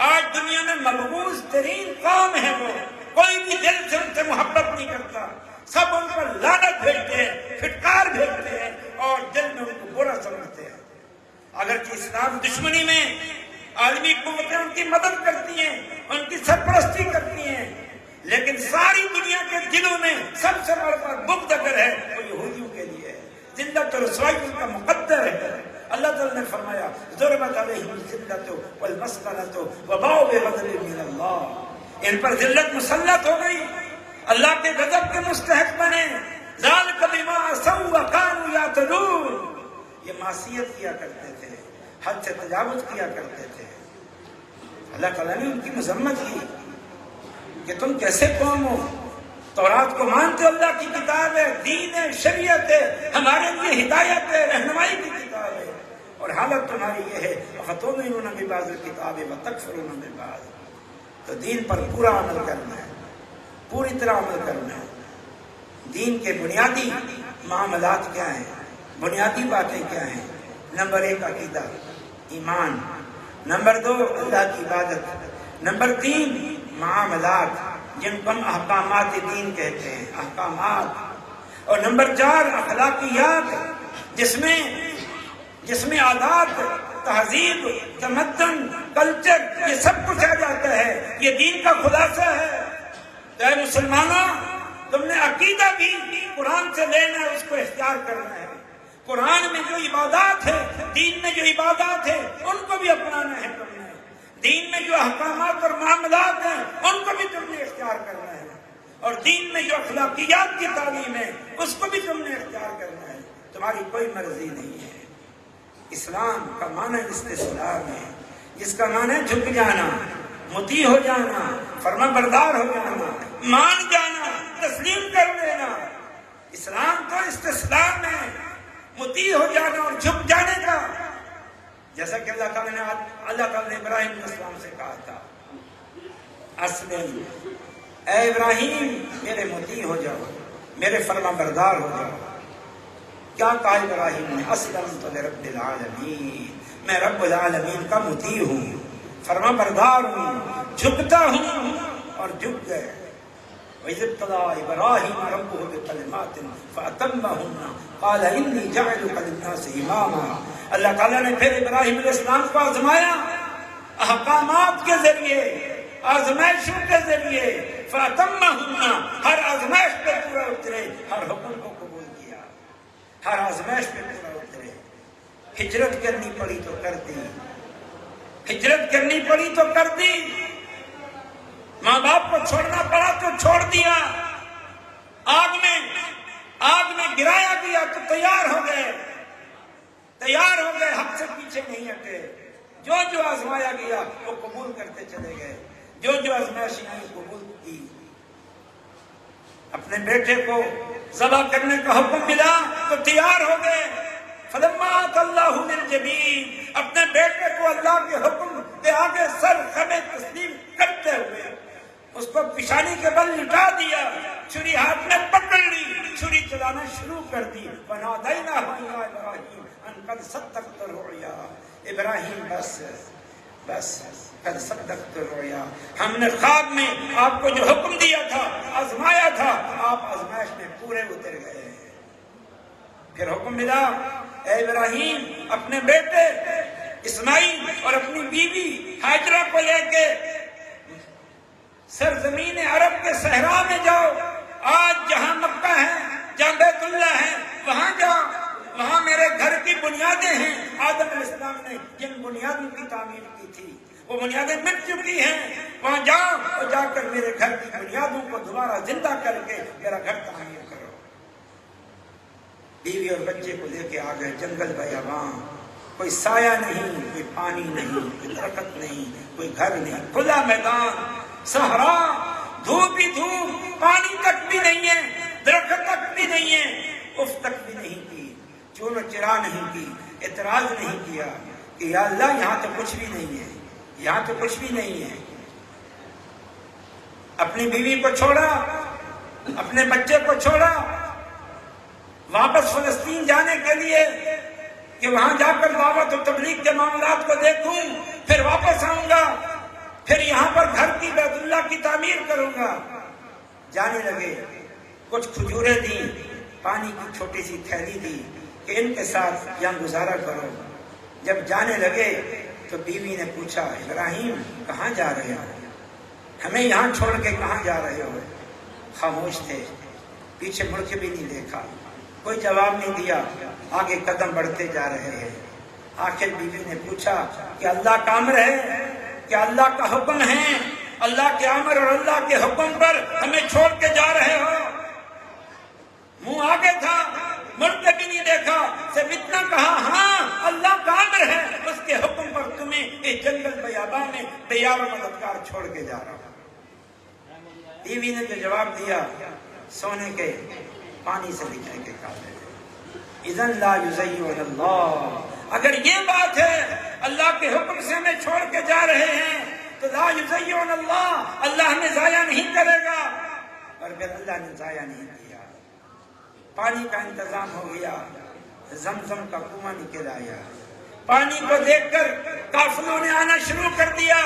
آج دنیا میں ملعون ترین قوم ہے وہ، کوئی بھی دل سے ان سے محبت نہیں کرتا، سب ان پر لعنت بھیجتے ہیں، پھٹکار بھیجتے ہیں، اور دل میں ان کو برا سمجھتے ہیں۔ اگرچہ اسلام دشمنی میں عالمی قوتیں ان کی مدد کرتی ہیں، ان کی سرپرستی کرتی ہیں، لیکن ساری دنیا کے دلوں میں سب سے بڑا بغض اگر ہے وہ یہودیوں کے لیے ہے۔ ذلت اور رسوائی ان کا مقدر ہے۔ اللہ تعالیٰ نے فرمایا ضربت علیہم الذلۃ والمسکنۃ وباؤوا بغضب من اللہ، ان پر ذلت مسلط ہو گئی، اللہ کے غضب کے مستحق بنے۔ ذالک بما عصوا وکانوا یعتدون، یہ معصیت کیا کرتے تھے، حد سے تجاوز کیا کرتے تھے۔ اللہ تعالیٰ نے ان کی مذمت کی کہ تم کیسے قوم ہو، تورات کو مانتے ہو، اللہ کی کتاب ہے، دین ہے، شریعت ہے، ہمارے لیے ہدایت ہے، رہنمائی کی کتاب ہے، اور حالت تمہاری یہ ہے افتؤمنون ببعض الکتاب وتکفرون ببعض۔ تو دین پر پورا عمل کرنا ہے، پوری طرح عمل کرنا ہے۔ دین کے بنیادی معاملات کیا ہیں، بنیادی باتیں کیا ہیں؟ نمبر 1 عقیدہ، ایمان، نمبر 2 اللہ کی عبادت، نمبر 3 معاملات جن کو ہم احکامات دین کہتے ہیں، احکامات، اور نمبر 4 اخلاقیات جس میں عادات، تہذیب، تمدن، کلچر، یہ سب کچھ آ جاتا ہے، یہ دین کا خلاصہ ہے۔ تو اے مسلمانوں، تم نے عقیدہ بھی قرآن سے لینا ہے، اس کو اختیار کرنا ہے۔ قرآن میں جو عبادات ہے، دین میں جو عبادات ہے، ان کو بھی اپنانا ہے تم نے۔ دین میں جو احکامات اور معاملات ہیں ان کو بھی تم نے اختیار کرنا ہے، اور دین میں جو اخلاقیات کی تعلیم ہے اس کو بھی تم نے اختیار کرنا ہے۔ تمہاری کوئی مرضی نہیں ہے۔ اسلام کا معنی استسلام ہے، جس کا معنی ہے جھک جانا، مطیع ہو جانا، فرما بردار ہو جانا، مان جانا، تسلیم کر لینا۔ اسلام تو استسلام ہے، مطیع ہو جانا اور جھک جانے کا۔ جیسا کہ اللہ تعالیٰ نے ابراہیم علیہ السلام سے کہا تھا اسلم، اے ابراہیم میرے مطیع ہو جاؤ، میرے فرما بردار ہو جاؤ۔ کیا کہا ابراہیم نے؟ اسلمت لرب العالمین، میں رب العالمین کا مطیع ہوں، فرما بردار ہوں، جھکتا ہوں، اور جھک گئے۔ وَإِذِ ابْتَلَىٰ إِبْرَاهِيمَ رَبُّهُ بِكَلِمَاتٍ فَأَتَمَّهُنَّ قَالَ إِنِّي جَاعِلُكَ لِلنَّاسِ إِمَامًا۔ اللہ تعالیٰ نے پھر ابراہیم علیہ السلام کو آزمایا احکامات کے ذریعے، آزمائشوں کے ذریعے، فَأَتَمَّهُنَّ، ہر آزمائش پہ پورا اترے، ہر حکم کو قبول کیا، ہر آزمائش پہ پورا اترے۔ ہجرت کرنی پڑی تو کر دی، ہجرت کرنی پڑی تو کر دی، ماں باپ کو چھوڑنا پڑا تو چھوڑ دیا، آگ میں گرایا گیا تو تیار ہو گئے، حق سے پیچھے نہیں ہٹے۔ جو آزمایا گیا وہ قبول کرتے چلے گئے، جو آزمائشیں آئی قبول کی۔ اپنے بیٹے کو ذبح کرنے کا حکم ملا تو تیار ہو گئے۔ فلما آتى الله للجبین، اپنے بیٹے کو اللہ کے حکم کے آگے سر خمے تسلیم کرتے ہوئے اس کو پیشانی کے بل لٹا دیا، چھری ہاتھ میں پکڑ لی، چھری چلانا شروع کر دی۔ وَنَادَيْنَاهُ يَا إِبْرَاهِيمُ أَن قَدْ صَدَّقْتَ الرُّؤْيَا، ابراہیم بس قد صدقت الرؤیا، ہم نے خواب میں آپ کو جو حکم دیا تھا، آزمایا تھا، آپ آزمائش میں پورے اتر گئے۔ پھر حکم ملا اے ابراہیم اپنے بیٹے اسماعیل اور اپنی بیوی ہاجرہ کو لے کے سرزمین عرب کے صحرا میں جاؤ، آج جہاں مکہ ہے، جہاں بیت اللہ ہے، وہاں جاؤ، وہاں میرے گھر کی بنیادیں ہیں۔ آدم علیہ السلام نے جن بنیادوں کی تعمیر کی تھی وہ بنیادیں مٹ چکی ہیں، وہاں جاؤ اور جا کر میرے گھر کی بنیادوں کو دوبارہ زندہ کر کے میرا گھر تعمیر کرو۔ بیوی اور بچے کو لے کے آ گئے جنگل بیاباں، کوئی سایہ نہیں، کوئی پانی نہیں، کوئی درخت نہیں، کوئی گھر نہیں، کھلا میدان، صحرا، دھوپ ہی دھوپ، پانی تک بھی نہیں ہے، درخت تک بھی نہیں ہے، اف تک بھی نہیں کی، چون و چرا نہیں کی، اعتراض نہیں کیا کہ یا اللہ یہاں تو کچھ بھی نہیں ہے، یہاں تو کچھ بھی نہیں ہے۔ اپنی بیوی کو چھوڑا، اپنے بچے کو چھوڑا، واپس فلسطین جانے کے لیے کہ وہاں جا کر دعوت و تبلیغ کے معاملات کو دیکھوں، پھر واپس آؤں گا، پھر یہاں پر گھر کی بیت اللہ کی تعمیر کروں گا۔ جانے لگے، کچھ کھجوریں دیں، پانی کی چھوٹی سی تھیلی دی کہ ان کے ساتھ یہاں گزارا کرو۔ جب جانے لگے تو بیوی نے پوچھا ابراہیم کہاں جا رہے ہو؟ ہمیں یہاں چھوڑ کے کہاں جا رہے ہو؟ خاموش تھے، پیچھے مڑ کے بھی نہیں دیکھا، کوئی جواب نہیں دیا، آگے قدم بڑھتے جا رہے ہیں۔ آخر بیوی نے پوچھا کہ اللہ کا امر ہے، کیا اللہ کا حکم ہے؟ اللہ کے امر اور اللہ کے حکم پر ہمیں چھوڑ کے جا رہے ہو؟ منہ آگے تھا، مڑ کے بھی نہیں دیکھا، صرف اتنا کہا ہاں اللہ کا امر ہے، اس کے حکم پر تمہیں اس جنگل بیاباں میں بے یار و مددگار چھوڑ کے جا رہا ہوں۔ بیوی نے جو جواب دیا، سونے کے پانی سے لکھنے کے قابل، اذن لا یضیعن اللہ، اگر یہ بات ہے اللہ کے حکم سے ہمیں چھوڑ کے جا رہے ہیں تو لا یضیعن اللہ، اللہ ہمیں ضائع نہیں کرے گا۔ اور پھر اللہ نے ضائع نہیں کیا، پانی کا انتظام ہو گیا، زمزم کا کنواں نکل آیا، پانی کو دیکھ کر قافلوں نے آنا شروع کر دیا،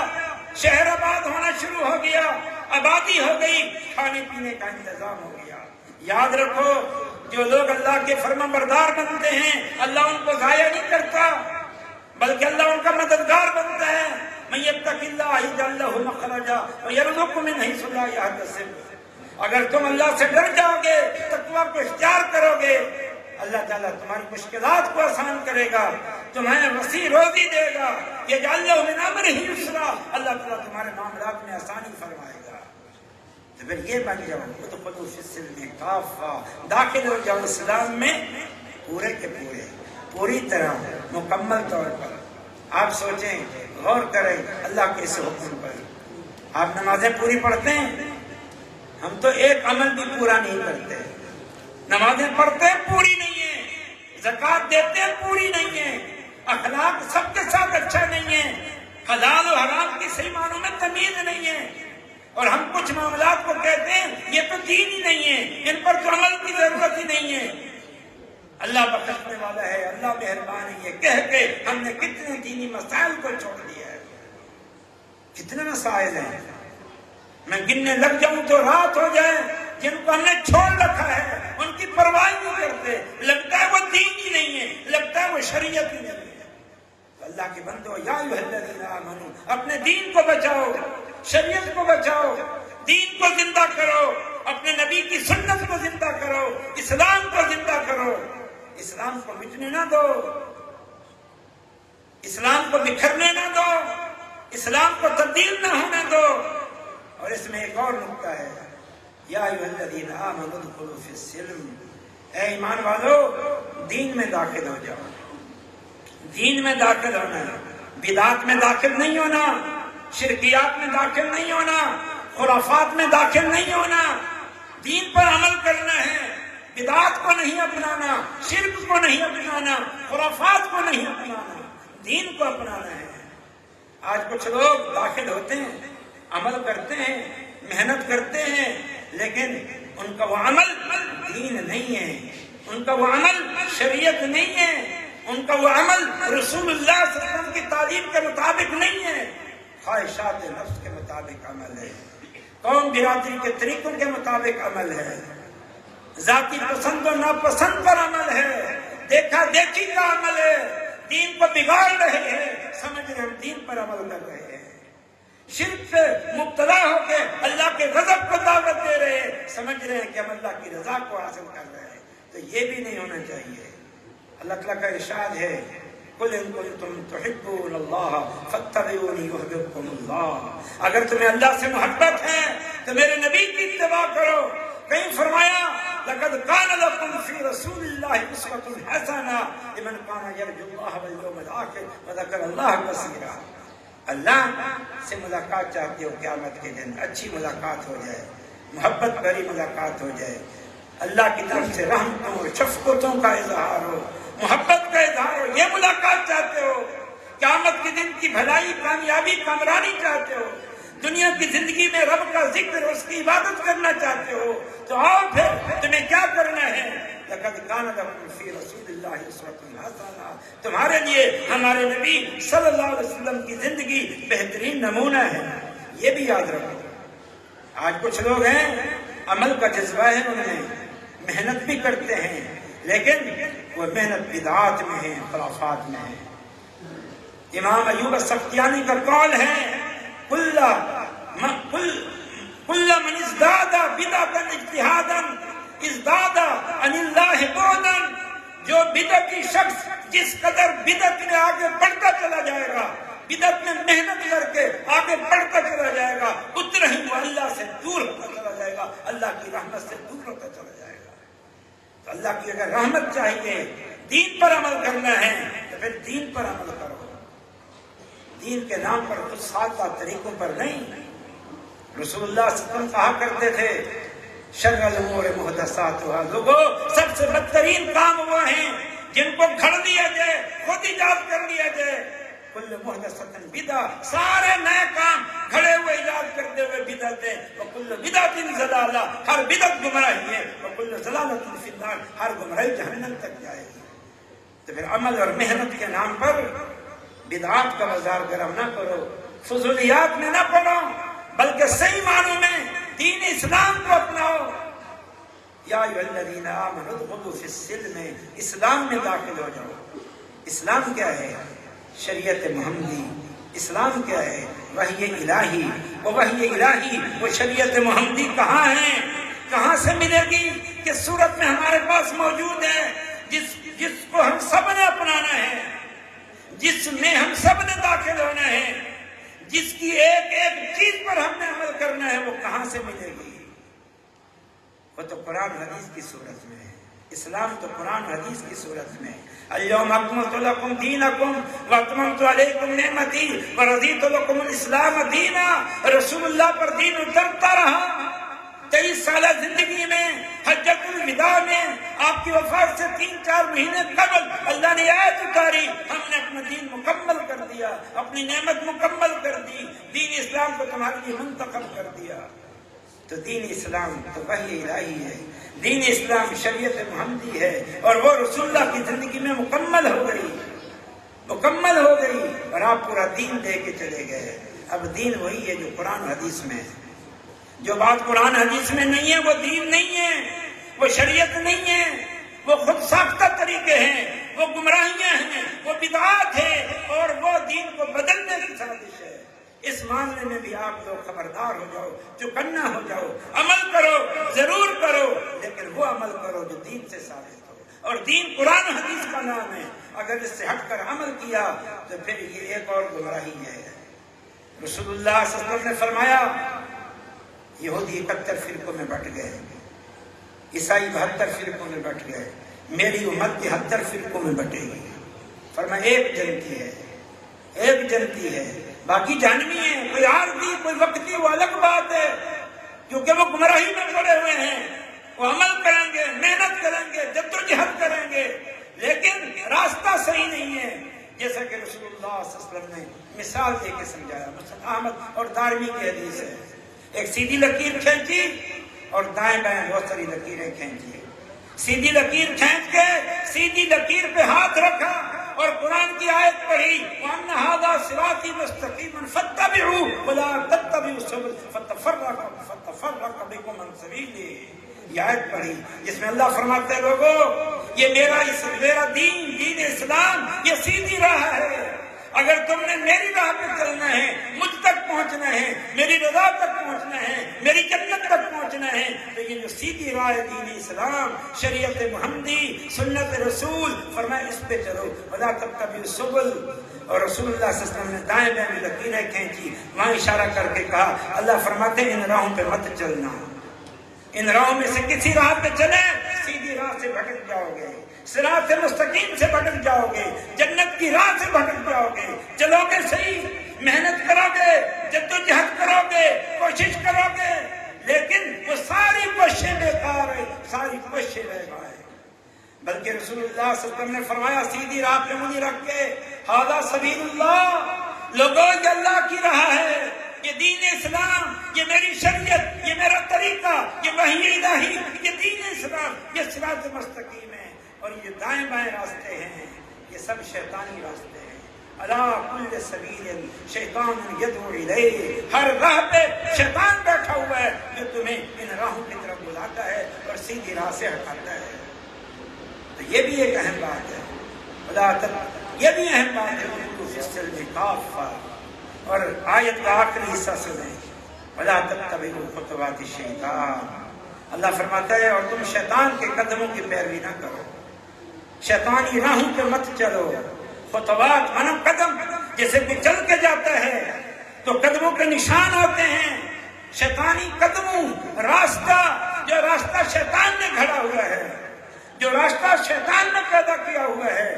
شہر آباد ہونا شروع ہو گیا، آبادی ہو گئی، کھانے پینے کا انتظام ہو گیا۔ یاد رکھو جو لوگ اللہ کے فرما بردار بنتے ہیں اللہ ان کو ضائع نہیں کرتا، بلکہ اللہ ان کا مددگار بنتا ہے۔ من یتق اللہ یجعل لہ مخرجا ویرزقہ من حیث لا یحتسب، اگر تم اللہ سے ڈر جاؤ گے، تقویٰ کو اختیار کرو گے، اللہ تعالیٰ تمہاری مشکلات کو آسان کرے گا، تمہیں وسیع روزی دے گا، یجعل لہ من امرہ یسرا، اللہ تعالیٰ تمہارے معاملات میں آسانی فرمائے گا۔ تو پھر یہ بن جاؤ ادخلوا فی السلم کافہ، داخل ہو جاؤ اسلام میں پورے کے پورے، پوری طرح، مکمل طور پر۔ آپ سوچیں، غور کریں اللہ کے اس حکم پر۔ آپ نمازیں پوری پڑھتے ہیں، ہم تو ایک عمل بھی پورا نہیں کرتے، نمازیں پڑھتے ہیں پوری نہیں ہیں، زکوٰۃ دیتے ہیں پوری نہیں ہیں، اخلاق سب کے ساتھ اچھا نہیں ہے، حلال و حرام کی صحیح معنوں میں تمیز نہیں ہے، اور ہم کچھ معاملات کو کہتے ہیں یہ تو دین ہی نہیں ہے، ان پر تو عمل کی ضرورت ہی نہیں ہے۔ اللہ بخشنے والا ہے، اللہ مہربان ہے، یہ کہہ کے ہم نے کتنے دینی مسائل کو چھوڑ دیا ہے۔ کتنے مسائل ہیں، میں گننے لگ جاؤں تو رات ہو جائے، جن کو ہم نے چھوڑ رکھا ہے، ان کی پرواہ نہیں کرتے، لگتا ہے وہ دین ہی نہیں ہے، لگتا ہے وہ شریعت ہی نہیں ہے۔ اللہ کے بندو، یا ایھا الذین آمنوا، اپنے دین کو بچاؤ، شریعت کو بچاؤ، دین کو زندہ کرو، اپنے نبی کی سنت کو زندہ کرو، اسلام کو زندہ کرو، اسلام کو مٹنے نہ دو، اسلام کو بکھرنے نہ دو، اسلام کو تبدیل نہ ہونے دو۔ اور اس میں ایک اور نقطہ ہے، یا ایھا الذین آمنوا ادخلوا فی السلم، اے ایمان والو دین میں داخل ہو جاؤ، دین میں داخل ہونا ہے، بدعات میں داخل نہیں ہونا، شرکیات میں داخل نہیں ہونا، خرافات میں داخل نہیں ہونا، دین پر عمل کرنا ہے، بدعات کو نہیں اپنانا، شرک کو نہیں اپنانا، خرافات کو نہیں اپنانا، دین کو اپنانا ہے۔ آج کچھ لوگ داخل ہوتے ہیں، عمل کرتے ہیں، محنت کرتے ہیں، لیکن ان کا وہ عمل دین نہیں ہے، ان کا وہ عمل شریعت نہیں ہے، ان کا وہ عمل رسول اللہ صلی اللہ علیہ وسلم کی تعلیم کے مطابق نہیں ہے، خواہشات نفس کے مطابق عمل ہے، قوم برادری کے طریقوں کے مطابق عمل ہے، ذاتی پسند و ناپسند پر عمل ہے، دیکھا دیکھی کا عمل ہے، دین کو بگاڑ رہے ہیں، سمجھ رہے ہم دین پر عمل کر رہے ہیں، شرک سے مبتلا ہو کے اللہ کے غضب کو دعوت دے رہے ہیں، سمجھ رہے ہیں کہ ہم اللہ کی رضا کو حاصل کر رہے ہیں، تو یہ بھی نہیں ہونا چاہیے۔ اللہ تعالیٰ کا ارشاد ہے قل ان کنتم تحبون اللہ فاتبعونی یحببکم اللہ، اگر تمہیں اللہ سے محبت ہے تو میرے نبی کی اتباع کرو۔ کہیں فرمایا لقد کان لکم فی رسول اللہ اسوۃ حسنہ لمن کان یرجو اللہ والیوم الآخر وذکر اللہ کثیرا۔ اللہ سے ملاقات چاہتے ہو قیامت کے دن، اچھی ملاقات ہو جائے، محبت بھری ملاقات ہو جائے، اللہ کی طرف سے رحمتوں اور شفقتوں کا اظہار ہو، محبت کا اظہار ہو، یہ ملاقات چاہتے ہو، قیامت کے دن کی بھلائی کامیابی کامرانی چاہتے ہو، دنیا کی زندگی میں رب کا ذکر اس کی عبادت کرنا چاہتے ہو، تو آؤ پھر تمہیں کیا کرنا ہے؟ لقد کان لکم فی رسول اللہ اسوۃ حسنہ، تمہارے لیے ہمارے نبی صلی اللہ علیہ وسلم کی زندگی بہترین نمونہ ہے، یہ بھی یاد رکھو۔ آج کچھ لوگ ہیں عمل کا جذبہ ہے ان میں، محنت بھی کرتے ہیں، لیکن وہ محنت بدعات میں ہے، خرافات میں ہے۔ امام ایوب السختیانی کا قول ہے کل من ازداد بدعتا اجتہادا ازداد عن اللہ بعدا، جو بدعتی شخص جس قدر بدعت میں آگے بڑھتا چلا جائے گا، بدعت میں محنت کر کے آگے بڑھتا چلا جائے گا، اتنا ہی وہ اللہ سے دور ہوتا چلا جائے گا، اللہ کی رحمت سے دور ہوتا چلا جائے گا۔ تو اللہ کی اگر رحمت چاہیے، دین پر عمل کرنا ہے تو پھر دین پر عمل کرو، دین کے نام پر کچھ سادہ طریقوں پر نہیں۔ رسول اللہ صلی اللہ علیہ وسلم کہا کرتے تھے شر الامور محدثاتها، لوگوں سب سے بدترین کام وہ ہیں جن کو گھڑ دیا جائے، خود ایجاد کر لیا جائے۔ کل محدثۃ بدعہ، سارے نئے کام کھڑے ہوئے ایجاد کرتے ہوئے بدعت ہے، وکل بدعۃ ضلالہ، ہر بدعت گمراہی ہے، وکل ضلالۃ فی النار، ہر گمراہی جہنم تک جائے گی۔ تو پھر عمل اور محنت کے نام پر بدعات کا بازار گرم نہ کرو، فضولیات میں نہ پڑو، بلکہ صحیح معنوں میں دین اسلام کو اپناؤ۔ یا ایھا الذین آمنوا ادخلوا فی السلم، اسلام میں داخل ہو جاؤ۔ اسلام کیا ہے؟ شریعت محمدی۔ اسلام کیا ہے؟ وحی الہی۔ وہ وحی الہی، وہ شریعت محمدی کہاں ہے؟ کہاں سے ملے گی؟ کس صورت میں ہمارے پاس موجود ہے؟ جس کو ہم سب نے اپنانا ہے، جس میں ہم سب نے داخل ہونا ہے، جس کی ایک ایک چیز پر ہم نے عمل کرنا ہے، وہ کہاں سے ملے گی؟ وہ تو قرآن حدیث کی صورت میں ہے۔ اسلام تو قرآن حدیث کی صورت میں ہے۔ الیوم اکملت لکم دینکم واتممت علیکم نعمتی ورضیت لکم الاسلام دینا۔ رسول اللہ پر دین اترتا رہا 23 سالہ زندگی میں، حجۃ الوداع میں، آپ کی وفات سے 3-4 مہینے قبل اللہ نے آیت اتاری، ہم نے اپنا دین مکمل کر دیا، اپنی نعمت مکمل کر دی، دین اسلام کو تمہارے لیے منتخب کر دیا۔ تو دین اسلام تو وحی الہی ہے، دین اسلام شریعت محمدی ہے، اور وہ رسول اللہ کی زندگی میں مکمل ہو گئی، اور آپ پورا دین دے کے چلے گئے۔ اب دین وہی ہے جو قرآن حدیث میں ہے۔ جو بات قرآن حدیث میں نہیں ہے وہ دین نہیں ہے، وہ شریعت نہیں ہے، وہ خود ساختہ طریقے ہیں، وہ گمراہیاں ہیں، وہ بدعات ہیں، اور وہ دین کو بدلنے کی سازش ہے۔ اس معاملے میں بھی آپ لوگ خبردار ہو جاؤ، چوکنا ہو جاؤ، عمل کرو، ضرور کرو، لیکن وہ عمل کرو جو دین سے ثابت ہو، اور دین قرآن حدیث کا نام ہے۔ اگر اس سے ہٹ کر عمل کیا تو پھر یہ ایک اور گمراہی ہے۔ رسول اللہ صلی اللہ علیہ وسلم نے فرمایا یہودی 71 فرقوں میں بٹ گئے، عیسائی 72 فرقوں میں بٹ گئے، میری امت 73 فرقوں میں بٹے گی۔ فرمایا ایک جنتی ہے، باقی جہنمی ہے، کوئی عارضی کوئی وقتی، وہ الگ بات ہے، کیونکہ وہ گمراہی میں پڑے ہوئے ہیں۔ وہ عمل کریں گے، محنت کریں گے، جدوجہد کریں گے، لیکن راستہ صحیح نہیں ہے۔ جیسا کہ رسول اللہ صلی اللہ علیہ وسلم نے مثال دے کے سمجھایا، مسند احمد اور دارمی کی حدیث ہے، ایک سیدھی لکیر کھینچی اور دائیں بائیں بہت ساری لکیریں کھینچی، سیدھی لکیر کھینچ کے سیدھی لکیر پہ ہاتھ رکھا اور قرآن کی آیت پڑھی، وَأَنَّ هَذَا صِرَاطِي مُسْتَقِيمًا فَاتَّبِعُوهُ وَلَا تَتَّبِعُوا السُّبُلَ فَتَفَرَّقَ بِكُمْ عَنْ سَبِيلِهِ۔ یہ آیت پڑھی جس میں اللہ فرماتے ہیں لوگوں یہ میرا دین اسلام یہ سیدھی راہ ہے، اگر تم نے میری راہ پہ چلنا ہے، مجھ تک پہنچنا ہے، میری رضا تک پہنچنا ہے، میری جنت تک پہنچنا ہے، تو یہ جو سیدھی راہ دین اسلام، شریعت محمدی سنت رسول، فرمایا اس پہ چلو، ولا تتبعوا السبل، اور رسول اللہ صلی اللہ علیہ وسلم نے دائیں بائیں لکیریں کھینچی، وہاں اشارہ کر کے کہا، اللہ فرماتے ہیں ان راہوں پہ مت چلنا، ان راہوں میں سے کسی راہ پہ چلے سیدھی راہ سے بھٹک جاؤ گے، صراط مستقیم سے بھٹک جاؤ گے، جنت کی راہ سے بھٹک جاؤ گے، چلو گے صحیح، محنت کرو گے، جدوجہد کرو گے، کوشش کرو گے، لیکن وہ ساری کوششیں بیکار ہے، ساری کوششیں بیکار ہے۔ بلکہ رسول اللہ صلی اللہ علیہ وسلم نے فرمایا سیدھی راہ پہ منہ رکھ کے، ھذا سبیل اللہ، لوگوں یہ اللہ کی راہ ہے، یہ دین اسلام، یہ میری شریعت، یہ میرا طریقہ، یہ وحی الہی، یہ دین اسلام، یہ صراط مستقیم ہے، اور یہ دائیں بائیں راستے ہیں، یہ سب شیطانی راستے ہیں۔ الا کل سبیل شیطان یدعو الیہ، ہر راہ پہ شیطان بیٹھا ہوا ہے جو تمہیں ان راہوں کی طرف بلاتا ہے اور سیدھی راہ سے ہٹاتا ہے۔ تو یہ بھی ایک اہم بات ہے، یہ بھی اہم بات ہے، فی السلم کافہ۔ اور آیت کا آخری حصہ سنیں، وَلَا تَتَّبِعُوا خُطُوَاتِ الشَّيْطَانِ، اللہ فرماتا ہے اور تم شیطان کے قدموں کی پیروی نہ کرو، شیطانی راہوں پہ مت چلو۔ خطوات مانا قدم، جیسے کوئی چل کے جاتا ہے تو قدموں کے نشان ہوتے ہیں، شیطانی قدموں، راستہ، جو راستہ شیطان نے گھڑا ہوا ہے، جو راستہ شیطان نے پیدا کیا ہوا ہے،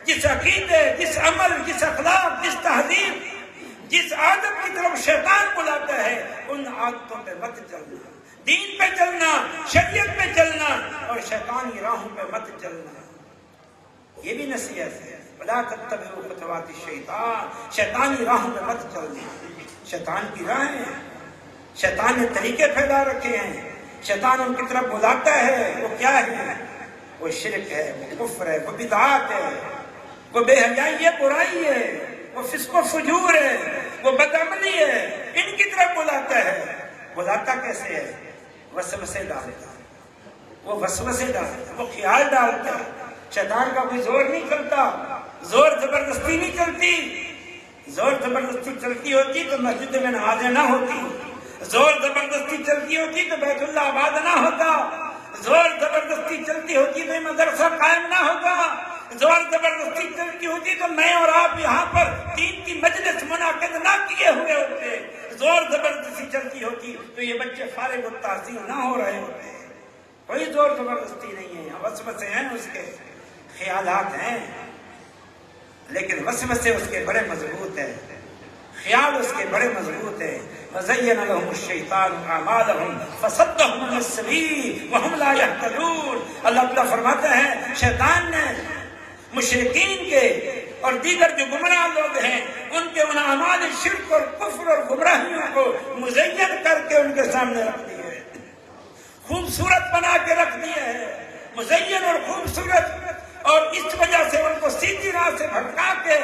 جس عقیدے، جس عمل، جس اخلاق، جس تہذیب، جس عادت کی طرف شیطان بلاتا ہے، ان عادتوں پہ مت چلنا، دین پہ چلنا، شریعت پہ چلنا، اور شیطانی راہوں پہ مت چلنا۔ یہ بھی نصیحت ہے، وَلَا تَتَّبِعُوا خُطُوَاتِ الشَّيْطَانِ، شیطانی راہوں پہ مت چلنا۔ شیطان کی راہیں ہیں، شیطان نے طریقے پھیلا رکھے ہیں، شیطان ان کی طرف بلاتا ہے، وہ کیا ہے؟ وہ شرک ہے، وہ کفر ہے، وہ بدعات ہے، وہ بے حیائی ہے، برائی ہے، وہ فسق و فجور ہے، وہ بدعملی ہے، ان کی طرف بلاتا ہے۔ بلاتا کیسے ہے؟ وسوسے ڈالتا ہے، وہ وسوسے ڈالتا ہے، وہ خیال ڈالتا ہے۔ شیطان کا کوئی زور نہیں چلتا، زور زبردستی نہیں چلتی، زور زبردستی چلتی ہوتی تو مسجد میں نمازیں نہ ہوتی، زور زبردستی چلتی ہوتی تو بیت اللہ آباد نہ ہوتا، زور زبردستی چلتی ہوتی تو مدرسہ قائم نہ ہوتا، زور زبردستی چلتی ہوتی تو میں اور آپ یہاں پر دین کی مجلس منعقد نہ کیے ہوئے ہوتے، زور زبردستی چلتی ہوتی تو یہ بچے فارغ التحصیل نہ ہو رہے ہوتے۔ کوئی زور زبردستی نہیں ہے، وسوسے ہیں، اس کے خیالات ہیں، لیکن وسوسے اس کے بڑے مضبوط ہیں، خیال اس کے بڑے مضبوط ہیں۔ وَزَيَّنَ لَهُمُ الشَّيْطَانُ أَعْمَالَهُمْ فَصَدَّهُمْ عَنِ السَّبِيلِ وَهُمْ لَا يَهْتَدُونَ۔ اللہ تعالیٰ فرماتا ہے شیطان نے مشرکین کے اور دیگر جو گمراہ لوگ ہیں ان کے ان اعمال شرک اور کفر اور گمراہیوں کو مزین کر کے ان کے سامنے رکھ دیا ہے، خوبصورت بنا کے رکھ دیا ہے، مزین اور خوبصورت، اور اس وجہ سے ان کو سیدھی راہ سے بھٹکا کے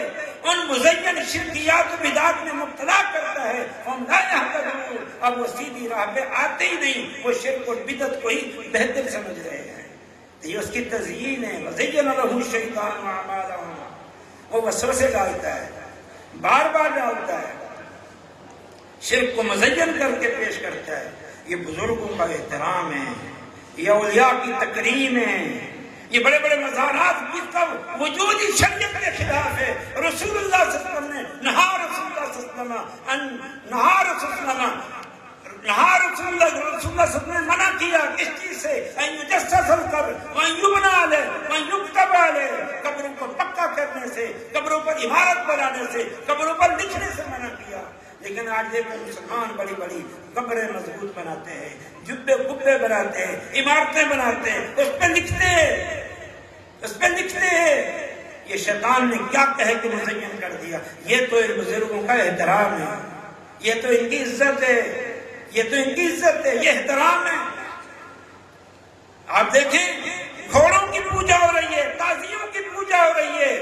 ان مزین شرکیات و بدعات میں مبتلا کرتا ہے۔ ہم لا يهتدون، اب وہ سیدھی راہ پہ آتے ہی نہیں، وہ شرک اور بدعت کو ہی بہتر سمجھ رہے ہیں۔ یہ اس کی تزیین ہے، وَزَيَّنَ لَهُ الشَّيْطَانُ أَعْمَالَهُمْ، وہ وسوسے ڈالتا ہے، بار بار ڈالتا ہے، شرک کو مزین کر کے پیش کرتا ہے۔ یہ بزرگوں کا احترام ہے، یہ اولیاء کی تکریم ہے، یہ بڑے بڑے مزارات جس کا وجود ہی شریعت کے خلاف ہے۔ رسول اللہ صلی اللہ علیہ وسلم نے نہا رسول اللہ صلی اللہ علیہ وسلم نہا رسول اللہ صلی اللہ علیہ وسلم نے منع کیا کس چیز سے؟ ان یجسس القبر وان یبنى علیہ وان یکتب علیہ، قبروں کو پکا کرنے سے، قبروں پر عمارت بنانے سے، قبروں پر لکھنے سے منع کیا۔ لیکن آج دیکھو مسلمان بڑی بڑی قبریں مضبوط بناتے ہیں، جبے کبے بناتے ہیں، عمارتیں بناتے ہیں، اس پہ لکھتے ہیں۔ یہ شیطان نے کیا کہہ کے مزین کر دیا۔ یہ تو ان بزرگوں کا احترام ہے، یہ تو ان کی عزت ہے، یہ تو ان کی عزت ہے، یہ احترام ہے۔ آپ دیکھیں گھوڑوں کی پوجا ہو رہی ہے، تازیوں کی پوجا ہو رہی ہے،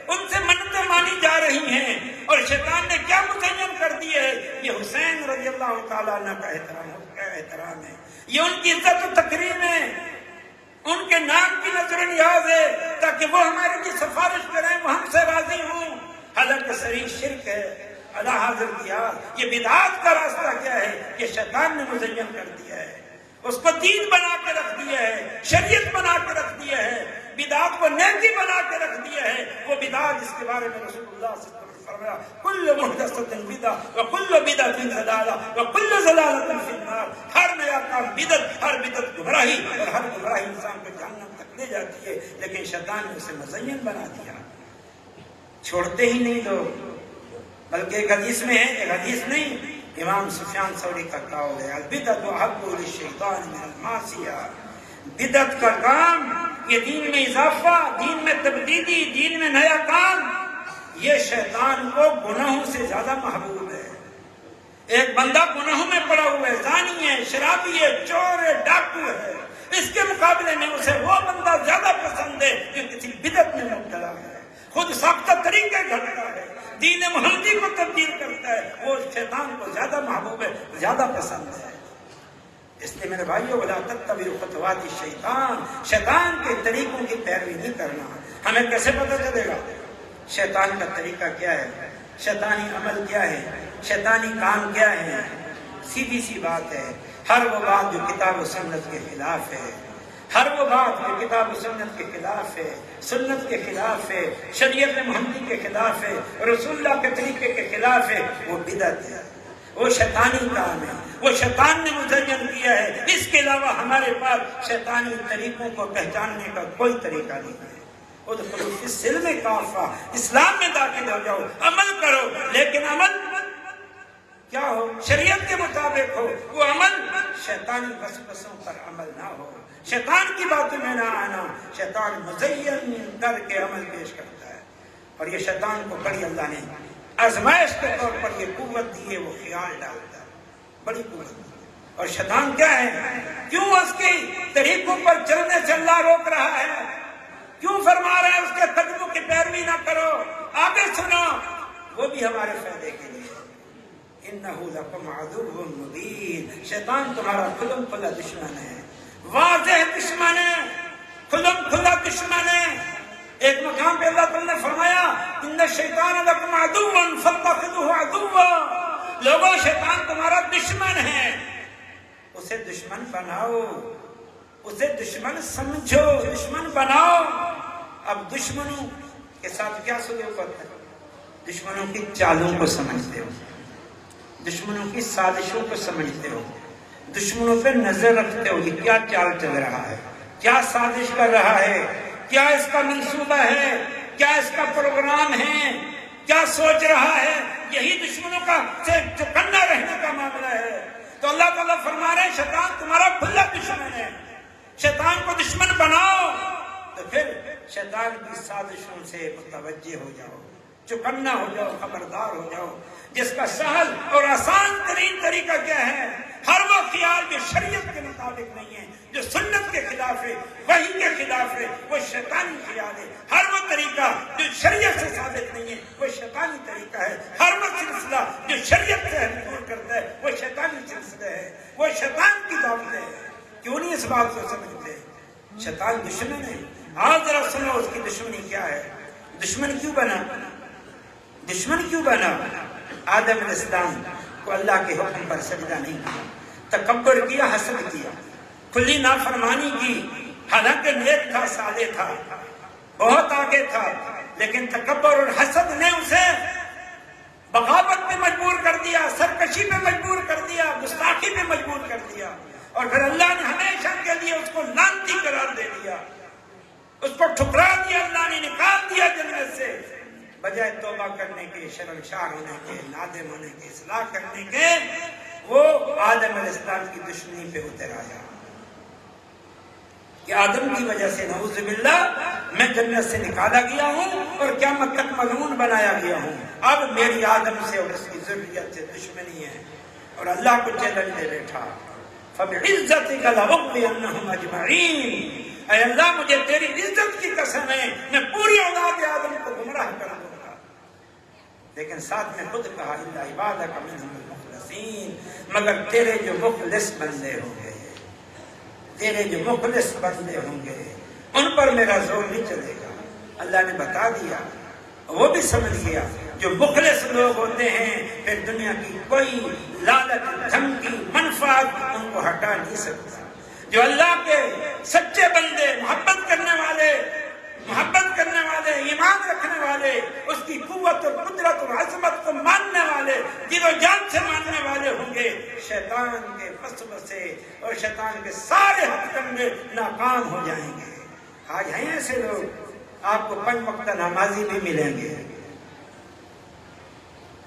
ان سے منتیں مانی جا رہی ہیں، اور شیطان نے کیا مزین کر دیا ہے؟ یہ حسین رضی اللہ تعالیٰ عنہ کا احترام ہے، یہ ان کی عزت و تکریم ہے، ان کے نام کی نظر نیاز ہے تاکہ وہ ہمارے کی سفارش کریں، وہ ہم سے راضی ہوں۔ حالانکہ صریح شرک ہے، اللہ حاضر کیا۔ یہ بدعات کا راستہ کیا ہے؟ یہ شیطان نے مزین کر دیا ہے، اس کو دین بنا کے رکھ دیا ہے، شریعت بنا کے رکھ دیا ہے۔ بدعات بدعات کو نیکی بنا کے رکھ دیا ہے وہ بدعات جس کے بارے میں رسول اللہ صلی اللہ علیہ وسلم نے فرمایا کل محدثۃ بدعۃ وکل بدعۃ ضلالہ وکل ضلالۃ فی النار، ہر نیا کام بدعت، ہر بدعت گمراہی، اور ہر گمراہی انسان کو جہنم تک لے جاتی ہے، لیکن شیطان نے اسے مزین بنا دیا، چھوڑتے ہی نہیں لوگ۔ بلکہ ایک حدیث میں ہے، ایک حدیث نہیں، امام سفیان ثوری کا قول ہے البدعۃ احب للشیطان من المعصیہ، بدعت کا کام، یہ دین میں اضافہ، دین میں تبدیلی، دین میں نیا کام، یہ شیطان کو گناہوں سے زیادہ محبوب ہے۔ ایک بندہ گناہوں میں پڑا ہوا ہے، زانی ہے، شرابی ہے، چور ہے، ڈاکو ہے، اس کے مقابلے میں اسے وہ بندہ زیادہ پسند ہے جو کسی بدعت میں مبتلا ہے، خود ساختہ طریقے گھڑتا ہے، دین محمدی کو تبدیل کرتا ہے، وہ شیطان کو زیادہ محبوب ہے، زیادہ پسند ہے۔ اس لیے میرے بھائیو ولا تتبعوا خطوات الشیطان، شیطان کے طریقوں کی پیروی نہیں کرنا۔ ہمیں کیسے پتہ چلے گا شیطان کا طریقہ کیا ہے، شیطانی عمل کیا ہے، شیطانی کام کیا ہے؟ سیدھی سی بات ہے، ہر وہ بات جو کتاب و سنت کے خلاف ہے، ہر وہ بات جو کتاب و سنت کے خلاف ہے، سنت کے خلاف ہے، شریعت محمدی کے خلاف ہے، رسول اللہ کے طریقے کے خلاف ہے، وہ بدعت ہے، وہ شیطانی کام ہے، وہ شیطان نے مزین کیا ہے۔ اس کے علاوہ ہمارے پاس شیطانی طریقوں کو پہچاننے کا کوئی طریقہ نہیں ہے۔ ادخلوا فی السلم کافہ، اسلام میں داخل ہو جاؤ، عمل کرو، لیکن عمل کیا ہو؟ شریعت کے مطابق ہو، وہ عمل شیطانی وسوسوں پر عمل نہ ہو، شیطان کی باتوں میں نہ آنا۔ شیطان مزین کر کے عمل پیش کرتا ہے، اور یہ شیطان کو بڑی اللہ نے آزمائش کے طور پر یہ قوت دی ہے، وہ خیال ڈالتا ہے، بڑی قوت دی ہے۔ اور شیطان کیا ہے؟ کیوں اس کے طریقوں پر چلنے سے اللہ روک رہا ہے؟ کیوں فرما رہے ہیں اس کے قدموں کی پیروی نہ کرو؟ آگے سنو، وہ بھی ہمارے فائدے کے لیے۔ انہ لکم عدو مبین، شیطان تمہارا کھلم کھلا دشمن ہے، واضح دشمن ہے، کھلم کھلا دشمن ہے۔ ایک مقام پہ اللہ تعالیٰ نے فرمایا ان الشیطان لکم عدو فاتخذوہ عدوا، لوگوں شیطان تمہارا دشمن ہے، اسے دشمن بناؤ، اسے دشمن سمجھو، دشمن بناؤ۔ اب دشمنوں کے ساتھ کیا سلوک ہوتا ہے؟ دشمنوں کی چالوں کو سمجھتے ہو، دشمنوں کی سازشوں کو سمجھتے ہو، دشمنوں پہ نظر رکھتے ہو، یہ کیا چال چل رہا ہے، کیا سازش کر رہا ہے، کیا اس کا منصوبہ ہے، کیا اس کا پروگرام ہے، کیا سوچ رہا ہے۔ یہی دشمنوں کا سے چکنا رہنے کا معاملہ ہے۔ تو اللہ تعالیٰ فرما رہے ہیں شیطان تمہارا کھلا دشمن ہے، شیطان کو دشمن بناؤ، تو پھر شیطان کی سازشوں سے متوجہ ہو جاؤ، چکنا ہو جاؤ، خبردار ہو جاؤ۔ جس کا سہل اور آسان ترین طریقہ کیا ہے؟ ہر وہ خیال جو شریعت کے مطابق نہیں ہے، جو سنت کے خلاف ہے، وحی کے خلاف ہے، وہ شیطانی خیال ہے۔ ہر وہ طریقہ جو شریعت سے ثابت نہیں ہے، وہ شیطانی طریقہ ہے۔ ہر وہ سلسلہ جو شریعت سے دور کرتا ہے، وہ شیطانی سلسلہ ہے، وہ شیطان کی دعوت ہے۔ کیوں نہیں اس بات کو سمجھتے؟ شیطان دشمن ہے۔ آج ذرا سنو اس کی دشمنی کیا ہے، دشمن کیوں بنا، دشمن کیوں بنا؟ آدم علیہ السلام کو اللہ کے حکم پر سجدہ نہیں کیا، تکبر کیا، حسد کیا، کھلی نافرمانی کی، حالانکہ نیک تھا، صالح تھا، بہت آگے تھا، لیکن تکبر اور حسد نے اسے بغاوت پہ مجبور کر دیا، سرکشی پہ مجبور کر دیا، گستاخی پہ مجبور کر دیا، اور پھر اللہ نے ہمیشہ کے لیے اس کو لعنتی قرار دے دیا، اس کو ٹھکرا دیا، اللہ نے نکال دیا جنت سے۔ بجائے توبہ کرنے کے، شرمسار ہونے کے، نادم ہونے کے، اصلاح کرنے کے، وہ آدم علیہ السلام کی دشمنی پہ اتر آیا کہ آدم کی وجہ سے نعوذ باللہ میں جنت سے نکالا گیا ہوں اور قیامت تک ملعون بنایا گیا ہوں۔ اب میری آدم سے اور اس کی ذریت سے دشمنی ہے، اور اللہ کو چیلنج دے بیٹھا فَبِعِزَّتِكَ لَأُغْوِيَنَّهُمْ أَجْمَعِينَ، اے اللہ مجھے تیری عزت کی قسم ہے میں پوری اولاد آدم کو گمراہ کر دوں گا، لیکن ساتھ میں خود کہا اِلَّا عِبَادَكَ مِنْهُمُ الْمُخْلَصِينَ، مگر تیرے جو مخلص بندے ہوں گے، تیرے جو مخلص بندے ہوں گے ان پر میرا زور نہیں چلے گا۔ اللہ نے بتا دیا، وہ بھی سمجھ گیا جو مخلص لوگ ہوتے ہیں پھر دنیا کی کوئی لالچ، دھمکی، منفعت ان کو ہٹا نہیں سکتا۔ جو اللہ کے سچے بندے، محبت کرنے والے، شیطان کے وسوسے اور شیطان کے سارے ہتھکنڈے ناکام ہو جائیں گے۔ آج ہیں ایسے لوگ، آپ کو 5 وقت نمازی بھی ملیں گے،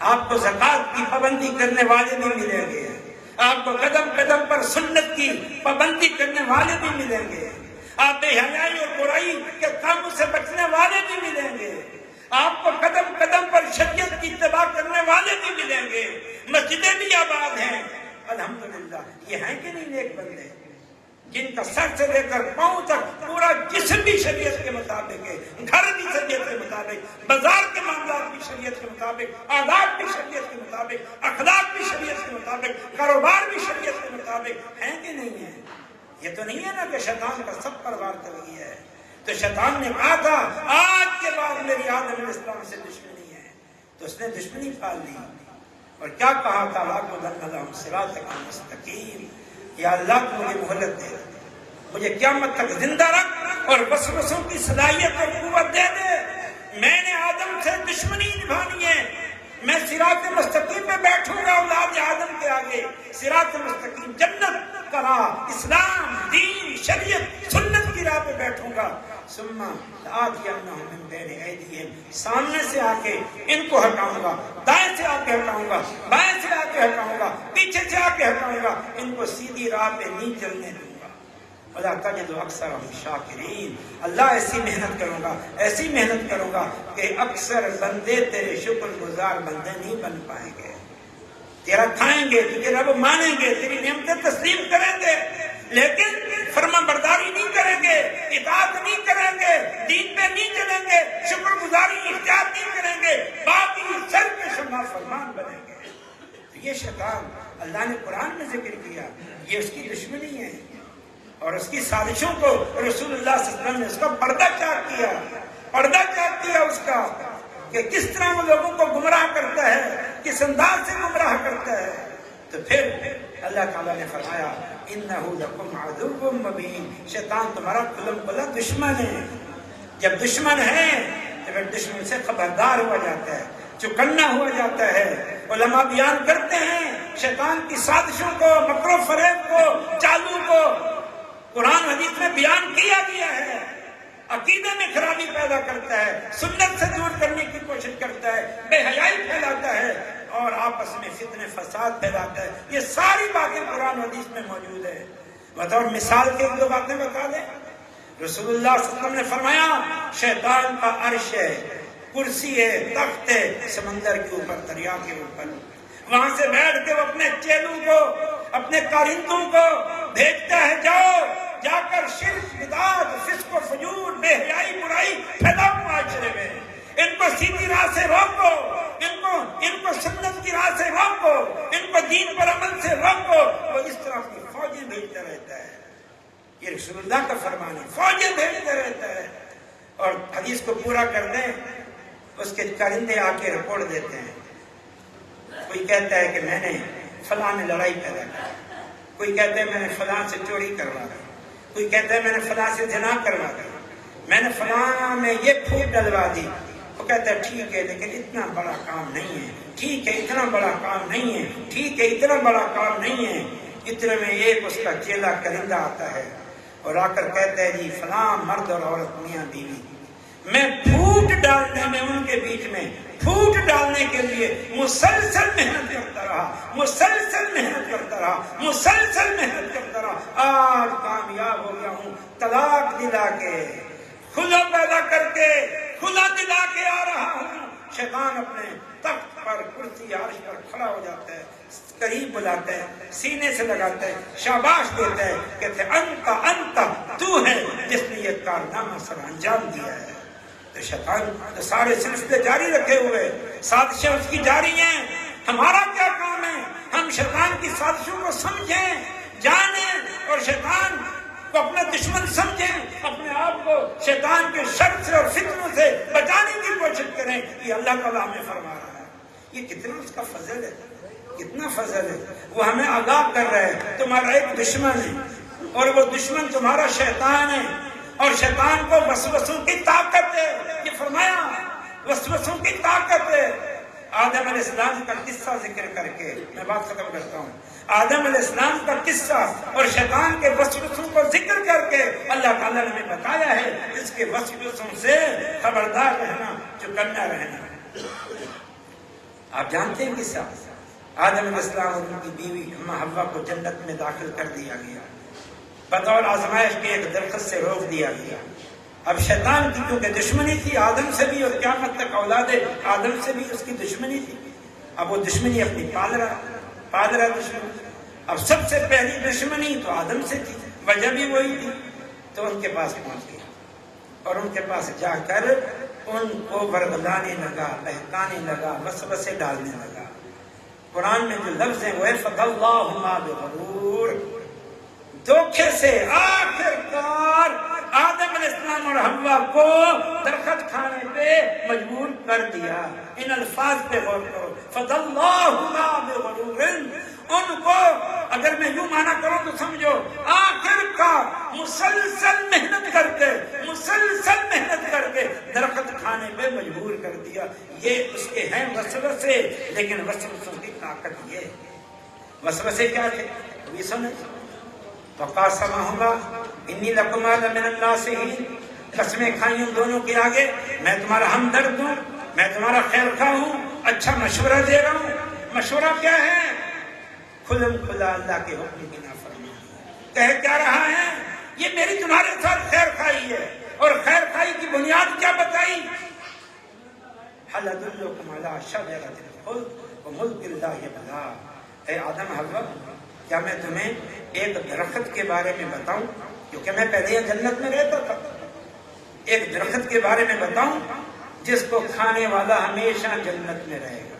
آپ کو زکوٰۃ کی پابندی کرنے والے بھی ملیں گے، آپ کو قدم قدم پر سنت کی پابندی کرنے والے بھی ملیں گے، آپ بے حیائی اور برائی کے کاموں سے بچنے والے بھی ملیں گے، آپ کو قدم قدم پر شریعت کی اتباع کرنے والے بھی ملیں گے۔ مسجدیں بھی آباد ہیں الحمدللہ۔ یہ ہیں کہ نہیں نیک بندے جن کا سر سے لے کر پاؤں تک پورا جسم بھی شریعت کے مطابق ہے، گھر بھی شریعت کے مطابق، بازار کے معاملات بھی شریعت کے مطابق، آداب بھی شریعت کے مطابق، اخلاق بھی شریعت کے مطابق، کاروبار بھی شریعت کے مطابق ہیں کہ نہیں ہیں؟ یہ تو نہیں ہے نا کہ شیطان کا سب پروار طویل ہے۔ تو شیطان نے کہا تھا آج کے بعد میری آدم علیہ السلام سے دشمنی ہے، تو اس نے دشمنی پال لی اور کیا کہا تھا لَأَقْعُدَنَّ لَهُمْ صِرَاطَكَ الْمُسْتَقِيمَ، یا اللہ تو مجھے مہلت دے، مجھے قیامت تک زندہ رکھ اور وسوسوں کی صلاحیت اور قوت دے دے۔ میں نے آدم سے دشمنی نبھانی ہے، میں صراط مستقیم پہ بیٹھوں گا اولاد آدم کے آگے۔ صراط مستقیم جنت کا راہ، اسلام، دین، شریعت، سنت کی راہ پہ بیٹھوں گا۔ ثم لآتینہم من بین ایدیہم، سامنے سے آ کے ان کو ہٹاؤں گا، دائیں سے آ کے ہٹاؤں گا، بائیں سے آ کے ہٹاؤں گا، پیچھے سے آ کے ہٹاؤں گا، ان کو سیدھی راہ پہ نہیں چلنے دوں گا۔ وَلَا تَجِدُ أَكْثَرَهُمْ شَاكِرِينَ، اللہ ایسی محنت کروں گا، ایسی محنت کروں گا کہ اکثر بندے تیرے شکر گزار بندے نہیں بن پائیں گے۔ تیرا کھائیں گے، تجھے رب مانیں گے، تیری نعمتیں تسلیم کریں گے، لیکن فرما برداری نہیں کریں گے، اطاعت نہیں کریں گے، دین پہ نہیں چلیں گے، شکر گزاری اختیار نہیں کریں گے، باقی سر پہ شما فرمان بنیں گے۔ تو یہ شیطان اللہ نے قرآن میں ذکر کیا، یہ اس کی دشمنی ہے اور اس کی سازشوں کو رسول اللہ صلی اللہ علیہ وسلم نے اس کا پردہ چاک کیا، پردہ چاک کیا اس کا کہ کس طرح وہ لوگوں کو گمراہ کرتا ہے، کس انداز سے گمراہ کرتا ہے۔ تو پھر اللہ تعالیٰ نے فرمایا اِنَّهُ لَكُمْ عَدُوٌّ مُّبِينٌ، شیطان تمہارا کھلم کھلا دشمن ہے۔ جب دشمن ہے تو پھر دشمن سے خبردار ہوا جاتا ہے، چکنا ہوا جاتا ہے۔ علماء بیان کرتے ہیں شیطان کی سازشوں کو، مکر و فریب کو، چالوں کو قرآن حدیث میں بیان کیا گیا ہے۔ عقیدے میں خرابی پیدا کرتا ہے، سنت سے دور کرنے کی کوشش کرتا ہے، بے حیائی پھیلاتا ہے اور آپس میں فتنے فساد پھیلاتا ہے۔ یہ ساری باتیں قرآن حدیث میں موجود ہے۔ بطور مثال کے 1-2 باتیں بتا دیں۔ رسول اللہ صلی اللہ علیہ وسلم نے فرمایا شیطان کا عرش ہے، کرسی ہے، تخت ہے سمندر کے اوپر، دریا کے اوپر، وہاں سے بیٹھ کے وہ اپنے چیلوں کو، اپنے کارندوں کو بھیجتا ہے، جاؤ جا کر شرک، بدعت، فسق و فجور، بے حیائی، برائی پھیلاؤ معاشرے میں، ان کو سیدھی راہ سے روکو، ان کو سنت کی راہ سے روکو، ان کو دین پر عمل سے روکو۔ وہ اس طرح کی فوجیں بھیجتا رہتا ہے، یہ رسول اللہ کا فرمان ہے، فوجیں بھیجتا رہتا ہے۔ اور حدیث کو پورا کر دیں، اس کے کارندے آ کے رپورٹ دیتے ہیں، کوئی کہتا ہے کہ میں نے فلاں میں لڑائی پیدا کی، کوئی کہتا ہے میں نے فلاں سے چوری کروا دی، کوئی کہتا ہے میں نے فلاں سے زنا کروا دی، میں نے فلاں میں یہ پھوٹ ڈلوا دی۔ وہ کہتا ہے ٹھیک ہے لیکن اتنا بڑا کام نہیں ہے، ٹھیک ہے اتنا بڑا کام نہیں ہے، ٹھیک ہے اتنا بڑا کام نہیں ہے۔ اتنے میں ایک اس کا چیلا کرندہ آتا ہے اور آ کر کہتا ہے جی فلاں مرد اور عورت میاں بیوی، میں پھوٹ ڈالنے میں ان کے بیچ میں پھوٹ ڈالنے کے لیے مسلسل محنت کرتا رہا، مسلسل محنت کرتا رہا، مسلسل محنت کرتا رہا، آج کامیاب ہو گیا ہوں۔ طلاق دلا کے، خلا پیدا کر کے، خلا دلا کے آ رہا ہوں۔ شیطان اپنے تخت پر، کرسی، عرش پر کھڑا ہو جاتا ہے، قریب بلاتا ہے، سینے سے لگاتا ہے، شاباش دیتا ہے، کہتے ہیں انت تو ہے جس نے یہ کارنامہ سر انجام دیا ہے۔ تو شیطان تو سارے سلسلے جاری رکھے ہوئے، سازشیں اس کی جاری ہیں۔ ہمارا کیا کام ہے؟ ہم شیطان کی سازشوں کو سمجھیں، جانیں اور شیطان کو اپنا دشمن سمجھیں، اپنے آپ کو شیطان کے شر سے اور فتنوں سے بچانے کی کوشش کریں۔ یہ اللہ تعالیٰ ہمیں فرما رہا ہے، یہ کتنا اس کا فضل ہے، کتنا فضل ہے۔ وہ ہمیں آگاہ کر رہا ہے تمہارا ایک دشمن ہے اور وہ دشمن تمہارا شیطان ہے، اور شیطان کو وسوسوں کی طاقت ہے۔ یہ فرمایا وسوسوں کی طاقت ہے۔ آدم علیہ السلام کا قصہ ذکر کر کے میں بات ختم کرتا ہوں. آدم علیہ السلام کا قصہ اور شیطان کے وسوسوں کو ذکر کر کے اللہ تعالیٰ نے ہمیں بتایا ہے اس کے وسوسوں سے خبردار رہنا، چوکنا رہنا. آپ جانتے ہیں قصہ؟ آدم علیہ السلام اور ان کی بیوی اماں حوا کو جنت میں داخل کر دیا گیا، بطور آزمائش کے ایک درخت سے روک دیا گیا. اب شیطان کی کیونکہ دشمنی تھی آدم سے بھی، اور قیامت تک اولاد آدم سے بھی اس کی دشمنی تھی. اب وہ دشمنی اپنی پال رہا دشمنی. اب سب سے پہلی دشمنی تو آدم سے تھی، وجہ بھی وہی تھی. تو ان کے پاس پہنچ گیا اور ان کے پاس جا کر ان کو ورگلانے لگا، بہکانے لگا، وسوسے ڈالنے لگا. قرآن میں جو لفظ ہیں وہ ہے فَدَلَّاهُمَا بِغُرُورٍ، دھوکے سے آخرکار آدم علیہ السلام اور حوا کو درخت کھانے پہ مجبور کر دیا. ان الفاظ پہ غور کرو، فَدَلَّاهُمَا بِغُرُورٍ. ان کو اگر میں یوں معنی کروں تو سمجھو آخرکار مسلسل محنت کر کے درخت کھانے پہ مجبور کر دیا. یہ اس کے ہیں وسوسے، لیکن وسوسوں کی طاقت یہ. وسوسے کیا تھے یہ سمجھ. وَقَاسَمَهُمَا إِنِّي لَكُمَا لَمِنَ النَّاصِحِينَ، قسمیں کھائیں ان دونوں کے آگے میں تمہارا ہمدرد ہوں، میں تمہارا خیر خواہ ہوں، اچھا مشورہ دے رہا ہوں. مشورہ کیا ہے؟ کھلم کھلا اللہ کے حکم کی نافرمانی. کہہ کیا رہا ہے؟ یہ میری تمہارے ساتھ خیر خواہی ہے، اور خیر خواہی کی بنیاد کیا بتائی؟ هَلْ أَدُلُّكُمْ عَلَىٰ شَجَرَةِ الْخُلْدِ وَمُلْكٍ لَا يَبْلَىٰ. اے آدم حوا، کیا میں تمہیں ایک درخت کے بارے میں بتاؤں؟ کیونکہ میں پہلے یہ جنت میں رہتا تھا. ایک درخت کے بارے میں بتاؤں جس کو کھانے والا ہمیشہ جنت میں رہے گا،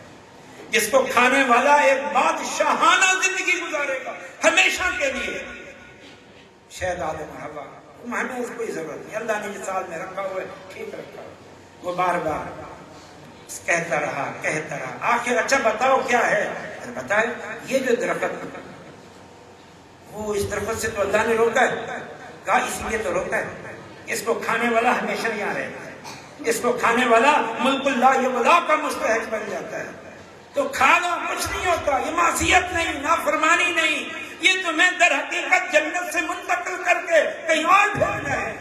جس کو کھانے والا ایک بادشاہانہ زندگی گزارے گا ہمیشہ کے لیے. شاید آدم حوا ہمیں اس کوئی ضرورت نہیں، اللہ نے مثال میں رکھا ہوا ہے، ٹھیک رکھا ہوا. وہ بار بار کہتا رہا. آخر اچھا بتاؤ کیا ہے؟ بتائے یہ جو درخت، وہ اس درخت سے تو اللہ نے روکا ہے. کہا اس لیے تو روکا ہے، اس کو کھانے والا ہمیشہ یہاں رہتا ہے، اس کو کھانے والا ملک اللہ یبلا کا مستحق بن جاتا ہے. تو کھانا کچھ نہیں ہوتا، یہ معصیت نہیں، نافرمانی نہیں، یہ تمہیں در حقیقت جنت سے منتقل کر کے کہیں اور بھیجنا ہے.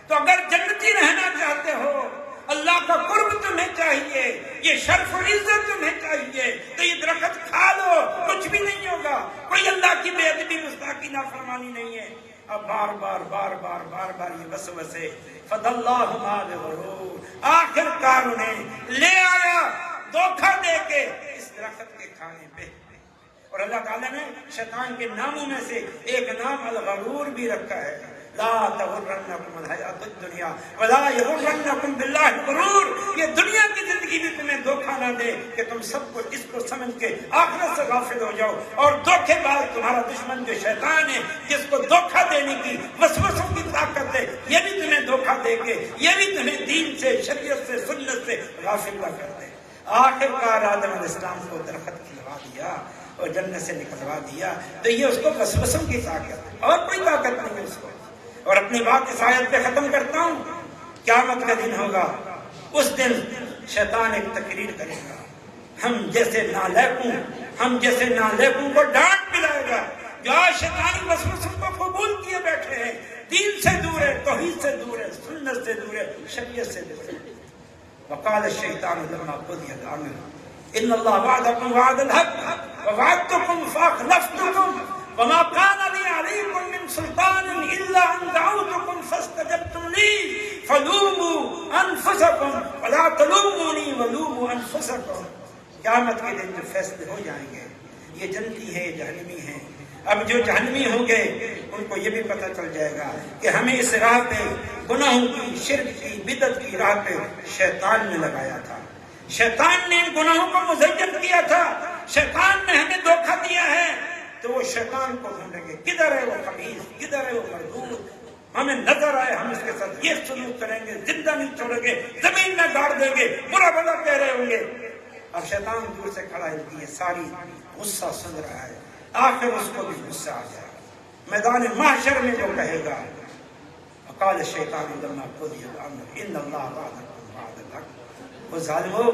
تو اگر جنتی رہنا چاہتے ہو، اللہ کا قرب تمہیں چاہیے، یہ شرف و عزت تمہیں چاہیے، تو یہ درخت کھا لو، کچھ بھی نہیں ہوگا. کوئی اللہ کی بے ادبی گستاخی نافرمانی نہیں ہے. اب بار یہ وسوسے. فَدَلَّاهُمَا بِغُرُورٍ، آخرکار انہیں لے آیا دھوکہ دے کے اس درخت کے کھانے پہ. اور اللہ تعالیٰ نے شیطان کے ناموں میں سے ایک نام الغرور بھی رکھا ہے. لا تغرنکم الحیات الدنیا ولا یغرنکم باللہ الغرور. یہ دنیا کی زندگی بھی تمہیں دھوکہ نہ دے کہ تم سب کو اس کو سمجھ کے آخرت سے غافل ہو جاؤ. اور دھوکے باز تمہارا دشمن جو شیطان ہے، جس کو دھوکہ دینے کی وسوسوں کی طاقت ہے، یہ بھی تمہیں دھوکہ دے کے یہ بھی تمہیں دین سے، شریعت سے، سنت سے غافل نہ کر دے. آخرکار آدم علیہ السلام کو درخت کھلوا دیا اور جنت سے نکلوا دیا. تو یہ اس کو وسوسوں کی طاقت، اور کوئی طاقت نہیں ہے اس کو. اور اپنی بات اس آیت پہ ختم کرتا ہوں. قیامت کا دن ہوگا، اس دن شیطان ایک تقریر کرے گا. ہم جیسے نالائقوں کو ڈانٹ پلائے گا جو آج شیطانی وسوسوں کو قبول کیے بیٹھے ہیں، دین سے دور ہے، توحید سے دور ہے، سنت سے دور ہے، شریعت سے دور ہے. وقال الشیطان لما قضی الامر ان اللہ وعدکم وعد الحق ووعدتکم فاخلفتکم وما كان لي عليكم من سلطان الا ان دعوتكم فاستجبتم لي فلوموا انفسكم ولا تلوموني ولوموا انفسكم. قیامت کے دن جو فیصلے ہو جائیں گے، یہ جنتی ہے، جہنمی ہے. اب جو جہنمی ہوں گے ان کو یہ بھی پتہ چل جائے گا کہ ہمیں اس راہ پہ، گناہوں کی، شرک کی، بدعت کی راہ پہ شیطان نے لگایا تھا. شیطان نے ان گناہوں کو مزین کیا تھا، شیطان نے ہمیں دھوکہ دیا ہے. تو وہ شیطان کو ڈھونڈیں گے، کدھر ہے وہ خبیث، کدھر ہے وہ مردود. ہمیں نظر آئے ہم اس کے ساتھ یہ سلوک کریں گے، زندہ نہیں چھوڑیں گے، زمین میں گاڑ دیں گے، برا بھلا کہہ رہے ہوں گے. اب شیطان دور سے کھڑا ہے، یہ ساری غصہ سن رہا ہے. آخر اس کو بھی غصہ آ جائے گا. میدان محشر میں جو کہے گا وقال الشیطان لما قضی الامر ان اللہ وعدکم وعد الحق. وہ ظالمو،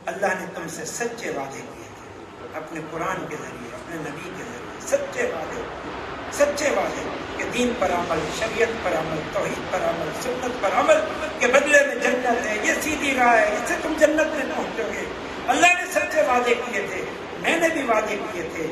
اللہ نے تم سے سچے وعدے کیے تھے اپنے قرآن کے ذریعے، اپنے نبی کے ذریعے، سچے وعدے کہ دین پر عمل، شریعت پر عمل، توحید پر عمل، سنت پر عمل کے بدلے میں جنت ہے، یہ سیدھی راہ ہے، اس سے تم جنت میں پہنچو گے۔ اللہ نے سچے وعدے کیے تھے، میں نے بھی وعدے کیے تھے،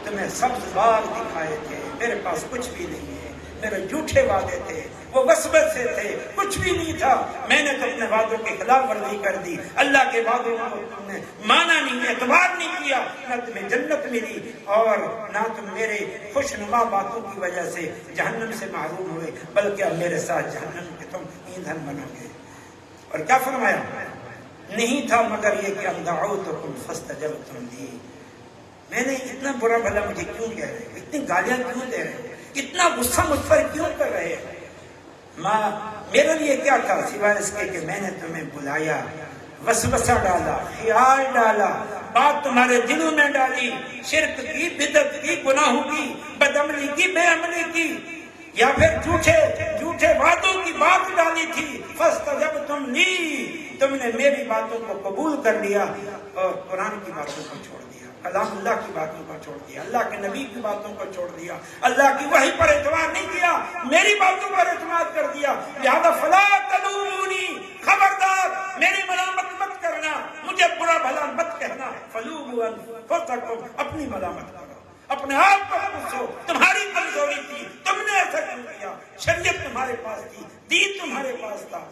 تمہیں سبز باغ دکھائے تھے، میرے پاس کچھ بھی نہیں ہے، میرے جھوٹے وعدے تھے، وہ وسوسے سے تھے، کچھ بھی نہیں تھا، میں نے تو اپنے وعدوں کی خلاف ورزی کر دی، اللہ کے وعدوں کو تم نے مانا نہیں، اعتبار نہیں کیا، نہ تمہیں جنت ملی اور نہ تم میرے خوشنما باتوں کی وجہ سے جہنم سے محروم ہوئے، بلکہ اب میرے ساتھ جہنم کے تم ایندھن بنو گے۔ اور کیا فرمایا؟ نہیں تھا مگر یہ کہ دعوتکم فاستجبتم لی، میں نے اتنا برا بھلا مجھے کیوں کہہ رہے ہیں، اتنی گالیاں کیوں دے رہے ہیں، اتنا غصہ مجھ پر کیوں کر رہے ہیں؟ میرے لیے کیا تھا سوائے اس کے کہ میں نے تمہیں بلایا، وسوسہ ڈالا، خیال ڈالا، بات تمہارے دلوں میں ڈالی، شرک کی، بدعت کی، گناہوں کی، بدعملی کی، بے عملی کی، یا پھر جھوٹے وعدوں کی بات ڈالی تھی۔ فاستجبتم لی، تم نے میری باتوں کو قبول کر لیا اور قرآن کی باتوں کو چھوڑ دیا، کلام اللہ کی باتوں کو چھوڑ دیا، اللہ کے نبی کی باتوں کو چھوڑ دیا، اللہ کی وحی پر اعتماد نہیں کیا، میری باتوں پر اعتماد کر دیا۔ لہذا فلا تلومونی، خبردار میری ملامت مت کرنا، مجھے برا بھلا مت کہنا، فلوموا انفسکم، اپنی ملامت کرو، اپنے آپ کو پوچھو، تمہاری کمزوری تھی، تم نے ایسا کیوں کیا؟ شریعت تمہارے پاس تھی، دین تمہارے پاس تھا،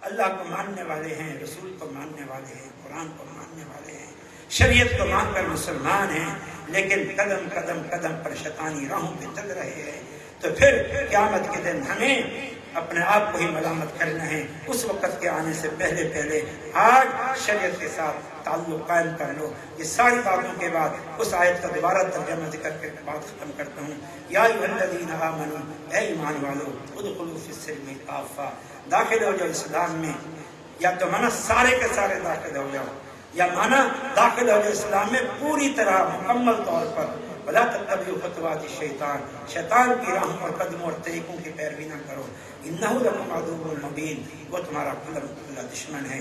اللہ کو ماننے والے ہیں، رسول کو ماننے والے ہیں، قرآن کو ماننے والے ہیں، شریعت کو مان کر مسلمان ہیں، لیکن قدم قدم پر شیطانی راہوں پہ چل رہے ہیں۔ تو پھر قیامت کے دن ہمیں اپنے آپ کو ہی ملامت کرنا ہے۔ اس وقت کے آنے سے پہلے آج شریعت کے ساتھ تعلق قائم کر لو۔ یہ ساری باتوں کے بعد اس آیت کا دوبارہ ترجمہ ذکر کر کے بات ختم کرتا ہوں۔ یا ایھا الذین آمنوا، اے ایمان والو، ادخلوا فی السلم کافہ، داخل ہو جاؤ اسلام میں، یا تو مانا سارے کے سارے داخل ہو جاؤ، یا مانا داخل ہو جاؤ اسلام میں پوری طرح مکمل طور پر۔ ولا تتبعوا خطوات الشیطان، شیطان کی راہوں اور قدموں اور طریقوں کی پیروی نہ کرو، انہ لکم عدو مبین، وہ تمہارا کھلا دشمن ہے۔